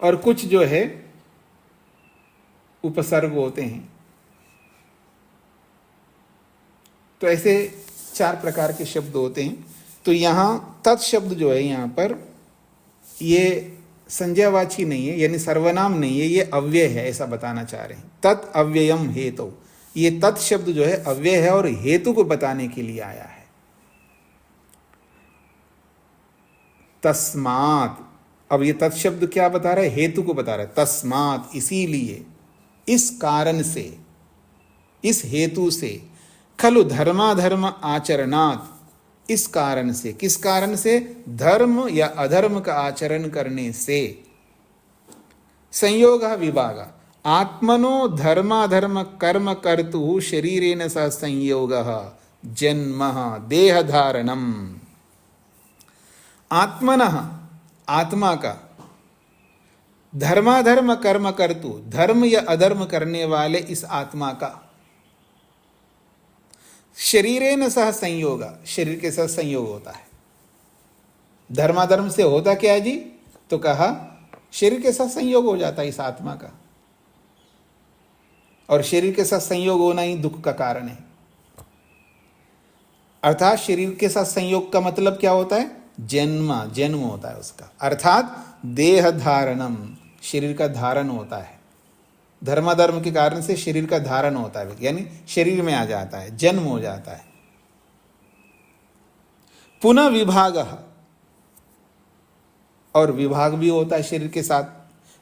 और कुछ जो है उपसर्ग होते हैं। तो ऐसे 4 प्रकार के शब्द होते हैं। तो यहाँ तत् शब्द जो है यहाँ पर ये संज्ञावाची नहीं है, यानी सर्वनाम नहीं है, ये अव्यय है, ऐसा बताना चाह रहे हैं। तत् अव्ययम हेतु। ये तत् शब्द जो है अव्यय है और हेतु को बताने के लिए आया है। तस्मात्। अब ये तत् शब्द क्या बता रहा है? हेतु को बता रहा है। तस्मात्, इसीलिए, इस कारण से, इस हेतु से, खलु धर्माधर्म आचरणात्, इस कारण से। किस कारण से? धर्म या अधर्म का आचरण करने से। संयोग विभाग। आत्मनो धर्माधर्म कर्म कर्तु शरीरेण सह संयोग जन्म देहधारणम। आत्मनः, आत्मा का, धर्माधर्म कर्म कर्तु, धर्म या अधर्म करने वाले इस आत्मा का, शरीरेण सह संयोग, शरीर के साथ संयोग होता है। धर्माधर्म से होता क्या है जी? तो कहा शरीर के साथ संयोग हो जाता है इस आत्मा का। और शरीर के साथ संयोग होना ही दुख का कारण है। अर्थात शरीर के साथ संयोग का मतलब क्या होता है? जन्म होता है उसका। अर्थात देह धारणम, शरीर का धारण होता है। धर्माधर्म के कारण से शरीर का धारण होता है, यानी शरीर में आ जाता है, जन्म हो जाता है। पुनः विभाग, और विभाग भी होता है शरीर के साथ।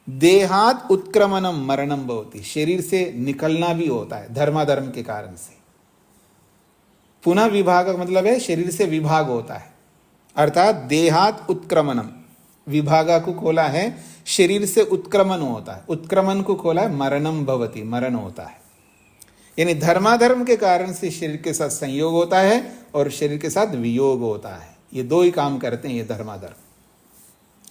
देहात उत्क्रमणम मरणम भवति, शरीर से निकलना भी होता है धर्माधर्म के कारण से। पुनः विभाग का मतलब है शरीर से विभाग होता है। अर्थात देहात उत्क्रमणम, विभागा को खोला है, शरीर से उत्क्रमण होता है। उत्क्रमण को खोला है मरणम भवति, मरण होता है। यानी धर्माधर्म के कारण से शरीर के साथ संयोग होता है और शरीर के साथ वियोग होता है। ये दो ही काम करते हैं ये धर्माधर्म,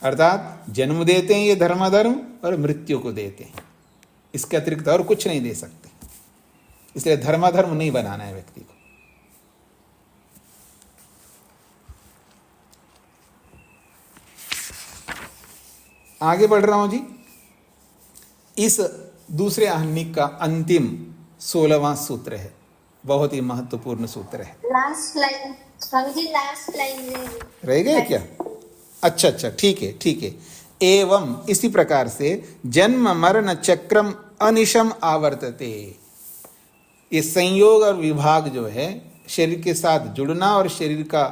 अर्थात जन्म देते हैं ये धर्माधर्म और मृत्यु को देते हैं। इसके अतिरिक्त और कुछ नहीं दे सकते। इसलिए धर्माधर्म नहीं बनाना है व्यक्ति को। आगे बढ़ रहा हूं जी। इस दूसरे आहनिक का अंतिम 16वां सूत्र है, बहुत ही महत्वपूर्ण सूत्र है। Last line Swami ji, last line रह गए क्या? अच्छा, ठीक है। एवं इसी प्रकार से जन्म मरण चक्रम अनिशम आवर्तते। ये संयोग और विभाग जो है, शरीर के साथ जुड़ना और शरीर का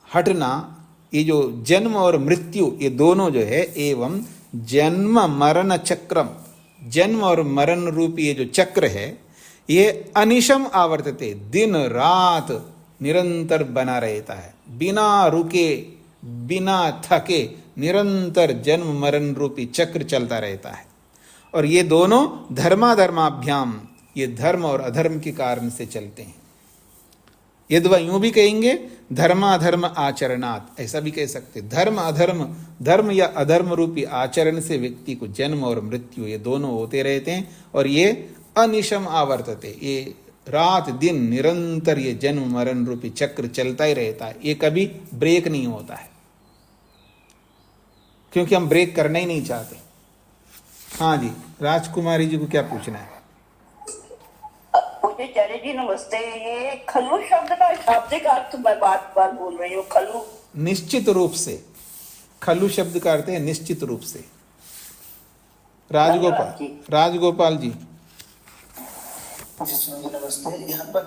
हटना, ये जो जन्म और मृत्यु, ये दोनों जो है, एवं जन्म मरण चक्रम, जन्म और मरण रूपी ये जो चक्र है, ये अनिशम आवर्तते, दिन रात निरंतर बना रहता है, बिना रुके बिना थके निरंतर जन्म मरण रूपी चक्र चलता रहता है। और ये दोनों धर्माधर्माभ्याम, ये धर्म और अधर्म के कारण से चलते हैं। यद्वा यूं भी कहेंगे धर्माधर्म आचरणात्, ऐसा भी कह सकते। धर्म अधर्म, धर्म या अधर्म रूपी आचरण से व्यक्ति को जन्म और मृत्यु ये दोनों होते रहते हैं। और ये अनिशम आवर्तते, ये रात दिन निरंतर ये जन्म मरण रूपी चक्र चलता ही रहता है, ये कभी ब्रेक नहीं होता है, क्योंकि हम ब्रेक करना ही नहीं चाहते। हाँ जी, राजकुमारी जी को क्या पूछना है? मुझे चले जी नमस्ते। ये खलु शब्द का शाब्दिक अर्थ मैं बार बोल रही हूँ। खलु निश्चित रूप से, खलु शब्द का अर्थ है निश्चित रूप से। राजगोपाल जी। नमस्ते। यहाँ पर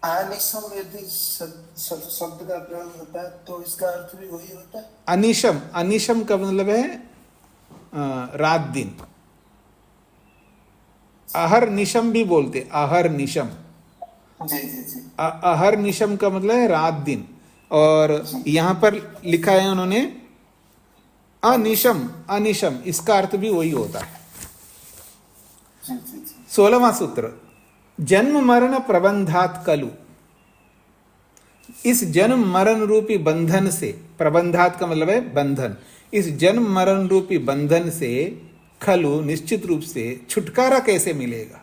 अनिशम यदि शब्द का प्रयोग होता है तो इसका अर्थ भी वही होता है। अनिशम, अनिशम का मतलब है रात दिन। अहर निशम भी बोलते, अहर निशम। जी। अहर निशम का मतलब है रात दिन। और यहां पर लिखा है उन्होंने अनिशम, अनिशम, इसका अर्थ भी वही होता है। 16वां सूत्र, जन्म मरण प्रबंधात कलु। इस जन्म मरण रूपी बंधन से, प्रबंधात का मतलब है बंधन, इस जन्म मरण रूपी बंधन से खलु निश्चित रूप से छुटकारा कैसे मिलेगा?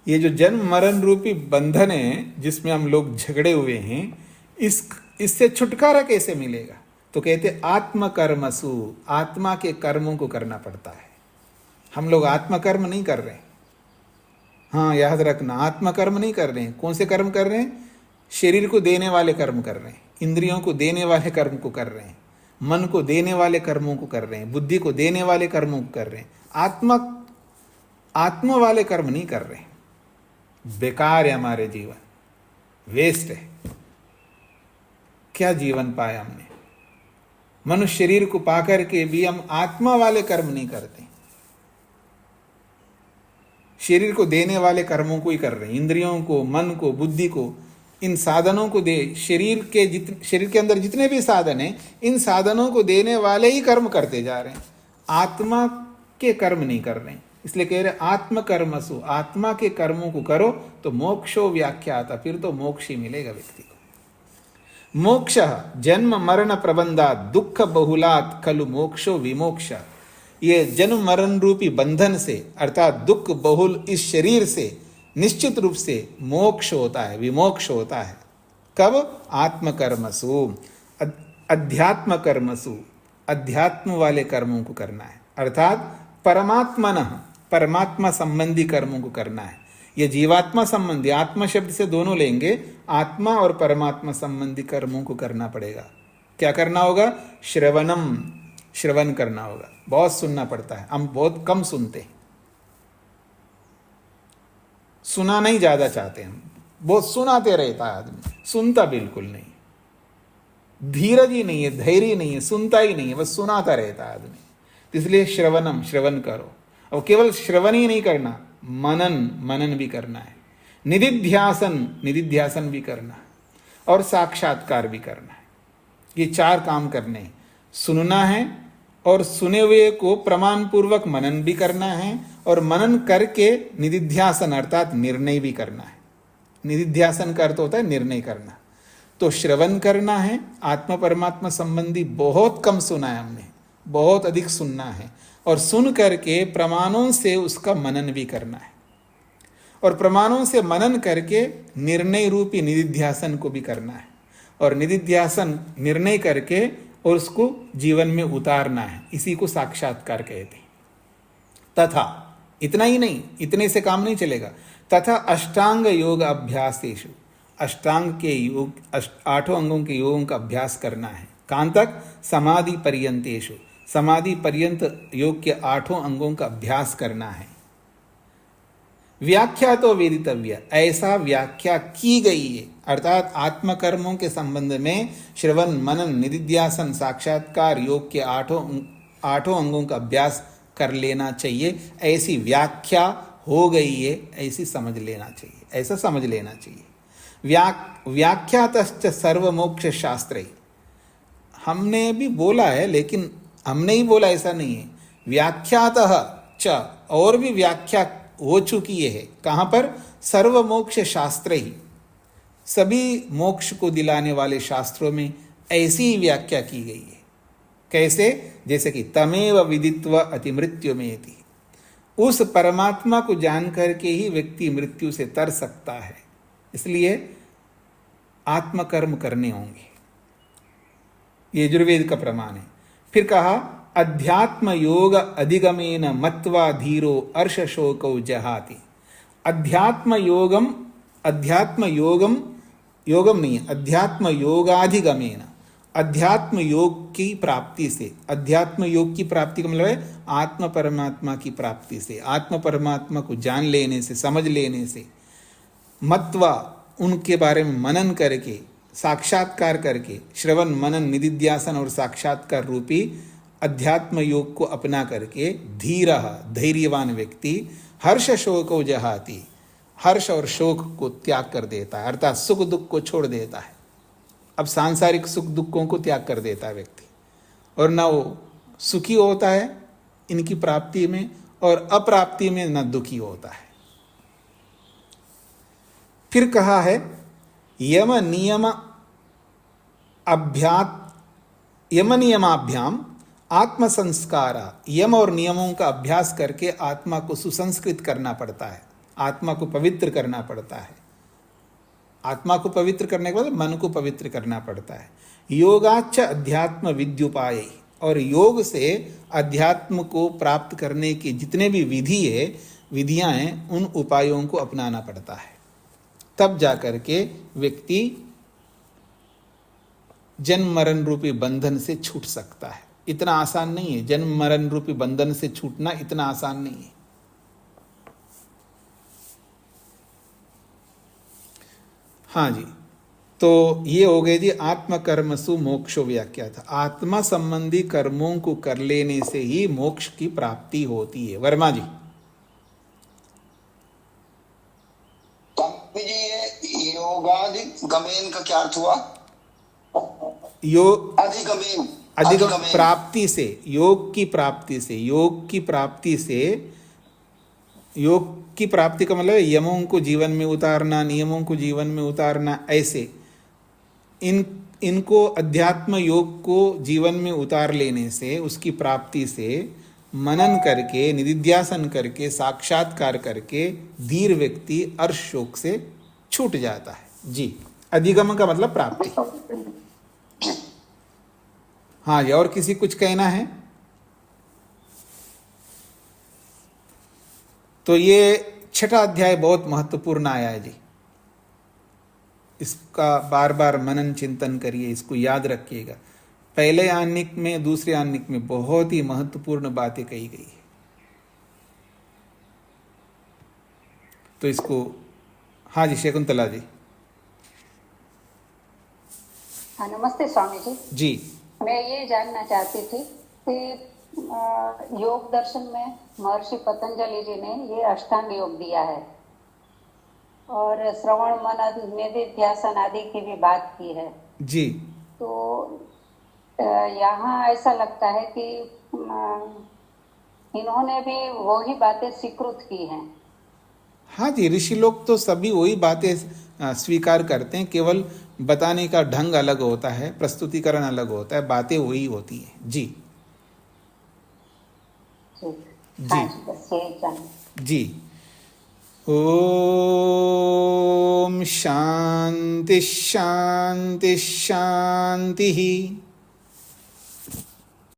ये जो जन्म मरण रूपी बंधन है जिसमें हम लोग झगड़े हुए हैं, इससे छुटकारा कैसे मिलेगा? तो कहते आत्मकर्मसु, आत्मा के कर्मों को करना पड़ता है। हम लोग आत्मकर्म नहीं कर रहे हैं। हाँ, याद रखना, आत्मकर्म नहीं कर रहे हैं। कौन से कर्म कर रहे हैं? शरीर को देने वाले कर्म कर रहे हैं, इंद्रियों को देने वाले कर्म को कर रहे हैं, मन को देने वाले कर्मों को कर रहे हैं, बुद्धि को देने वाले कर्मों को कर रहे हैं। आत्मा वाले कर्म नहीं कर रहे हैं। बेकार है हमारे जीवन, वेस्ट है। क्या जीवन पाया हमने? मनुष्य शरीर को पाकर के भी हम आत्मा वाले कर्म नहीं करते, शरीर को देने वाले कर्मों को ही कर रहे हैं। इंद्रियों को, मन को, बुद्धि को, इन साधनों को दे, शरीर के अंदर जितने भी साधन हैं, इन साधनों को देने वाले ही कर्म करते जा रहे हैं, आत्मा के कर्म नहीं कर रहे हैं। इसलिए कह रहे आत्मकर्मसु, आत्मा के कर्मों को करो तो मोक्षो व्याख्याता, फिर तो मोक्ष ही मिलेगा व्यक्ति को। मोक्ष जन्म मरण प्रबंधात दुख बहुलात खलु मोक्षो विमोक्ष। ये जन्म मरण रूपी बंधन से, अर्थात दुख बहुल इस शरीर से निश्चित रूप से मोक्ष होता है, विमोक्ष होता है। कब? आत्मकर्मसु, अध्यात्म कर्मसु, अध्यात्म वाले कर्मों को करना है, अर्थात परमात्मनः, परमात्मा संबंधी कर्मों को करना है। ये जीवात्मा संबंधी, आत्मा शब्द से दोनों लेंगे, आत्मा और परमात्मा संबंधी कर्मों को करना पड़ेगा। क्या करना होगा? श्रवणम, श्रवण करना होगा। बहुत सुनना पड़ता है, हम बहुत कम सुनते हैं, सुना नहीं ज्यादा चाहते हम, बहुत सुनाते रहता है आदमी, सुनता बिल्कुल नहीं। धीरज ही नहीं है, धैर्य नहीं है, सुनता ही नहीं है, बस सुनाता रहता है आदमी। इसलिए श्रवणम, श्रवण करो। और केवल श्रवण ही नहीं करना, मनन, मनन भी करना है। निदिध्यासन, निदिध्यासन भी करना है। और साक्षात्कार भी करना है। ये 4 काम करने हैं। सुनना है और सुने हुए को प्रमाण पूर्वक मनन भी करना है, और मनन करके निधिध्यासन अर्थात निर्णय भी करना है। निधिध्यासन का अर्थ होता है निर्णय करना। तो श्रवण करना है, आत्मा परमात्मा संबंधी बहुत कम सुना है हमने, बहुत अधिक सुनना है, और सुन करके प्रमाणों से उसका मनन भी करना है, और प्रमाणों से मनन करके निर्णय रूपी निधिध्यासन को भी करना है, और निधिध्यासन निर्णय करके और उसको जीवन में उतारना है। इसी को साक्षात्कार कहते हैं। तथा इतना ही नहीं, इतने से काम नहीं चलेगा। तथा अष्टांग योग अभ्यासेषु, अष्टांग के योग, 8 अंगों के योगों का अभ्यास करना है। कहाँ तक? समाधि पर्यंतेषु, समाधि पर्यंत योग के 8 अंगों का अभ्यास करना है। व्याख्या तो वेदितव्य, ऐसा व्याख्या की गई है, अर्थात आत्मकर्मों के संबंध में श्रवण मनन निधिध्यासन साक्षात्कार योग के 8 अंगों का अभ्यास कर लेना चाहिए। ऐसी व्याख्या हो गई है, ऐसी समझ लेना चाहिए, ऐसा समझ लेना चाहिए। व्याख्यातश्च सर्वमोक्ष शास्त्रै, हमने भी बोला है, लेकिन हमने ही बोला ऐसा नहीं है। व्याख्यातः च, और भी व्याख्या हो चुकी है। कहाँ पर? सर्वमोक्ष शास्त्रै, सभी मोक्ष को दिलाने वाले शास्त्रों में ऐसी ही व्याख्या की गई है। कैसे? जैसे कि तमेव विदित्वा अतिमृत्युमेति, उस परमात्मा को जान करके ही व्यक्ति मृत्यु से तर सकता है, इसलिए आत्मकर्म करने होंगे। ये यजुर्वेद का प्रमाण है। फिर कहा अध्यात्म योग अधिगमेन मत्वा धीरो अर्ष शोकौ जहाति। अध्यात्म योगम नहीं, अध्यात्म योगाधिगमेन, अध्यात्म योग की प्राप्ति से, अध्यात्म योग की प्राप्ति का मतलब है आत्म परमात्मा की प्राप्ति से, आत्म परमात्मा को जान लेने से, समझ लेने से, मत्वा उनके बारे में मनन करके, साक्षात्कार करके, श्रवण मनन निधिध्यासन और साक्षात्कार रूपी अध्यात्म योग को अपना करके धीरः, धैर्यवान व्यक्ति हर्ष शोको जहाति, हर्ष और शोक को त्याग कर देता है, अर्थात सुख दुख को छोड़ देता है। अब सांसारिक सुख दुखों को त्याग कर देता है व्यक्ति, और न वो सुखी होता है इनकी प्राप्ति में, और अप्राप्ति में न दुखी होता है। फिर कहा है यम नियमाभ्याम आत्म संस्कार, यम और नियमों का अभ्यास करके आत्मा को सुसंस्कृत करना पड़ता है, आत्मा को पवित्र करना पड़ता है। आत्मा को पवित्र करने के बाद मन को पवित्र करना पड़ता है। योगाच्च अध्यात्म विद्युपाय, और योग से अध्यात्म को प्राप्त करने की जितने भी विधियां हैं, उन उपायों को अपनाना पड़ता है। तब जाकर के व्यक्ति जन्म मरण रूपी बंधन से छूट सकता है। इतना आसान नहीं है, जन्म मरण रूपी बंधन से छूटना इतना आसान नहीं है। हाँ जी, तो ये हो गए जी आत्मकर्मसु मोक्षो व्याख्या था। आत्मा संबंधी कर्मों को कर लेने से ही मोक्ष की प्राप्ति होती है। वर्मा जी। जी ये योगाधिगमेन का क्या अर्थ हुआ? अधिगम प्राप्ति से, योग की प्राप्ति से, योग की प्राप्ति से, योग की प्राप्ति का मतलब यमों को जीवन में उतारना, नियमों को जीवन में उतारना, ऐसे इनको अध्यात्म योग को जीवन में उतार लेने से, उसकी प्राप्ति से मनन करके, निधिध्यासन करके, साक्षात्कार करके धीर व्यक्ति अर्श शोक से छूट जाता है। जी, अधिगम का मतलब प्राप्ति। हाँ जी, और किसी कुछ कहना है? तो ये 6ठा अध्याय बहुत महत्वपूर्ण आया है जी। इसका बार बार मनन चिंतन करिए, इसको याद रखिएगा। पहले आनिक में, दूसरे आनिक में बहुत ही महत्वपूर्ण बातें कही गई है। तो इसको, हाँ जी शकुंतला जी। हाँ, नमस्ते स्वामी जी। जी, मैं ये जानना चाहती थी कि योग दर्शन में महर्षि पतंजलि जी ने ये अष्टांग योग दिया है, और श्रवण मनन निधिध्यासन आदि की भी बात की है जी। तो यहाँ ऐसा लगता है कि इन्होंने भी वही बातें स्वीकृत की हैं। हाँ जी, ऋषि लोग तो सभी वही बातें स्वीकार करते हैं, केवल बताने का ढंग अलग होता है, प्रस्तुतिकरण अलग होता है, बातें वही होती हैं। जी ठीक। जी हाँ जी, बस यही चाहिए। जी। ओम शांति शांति शांति।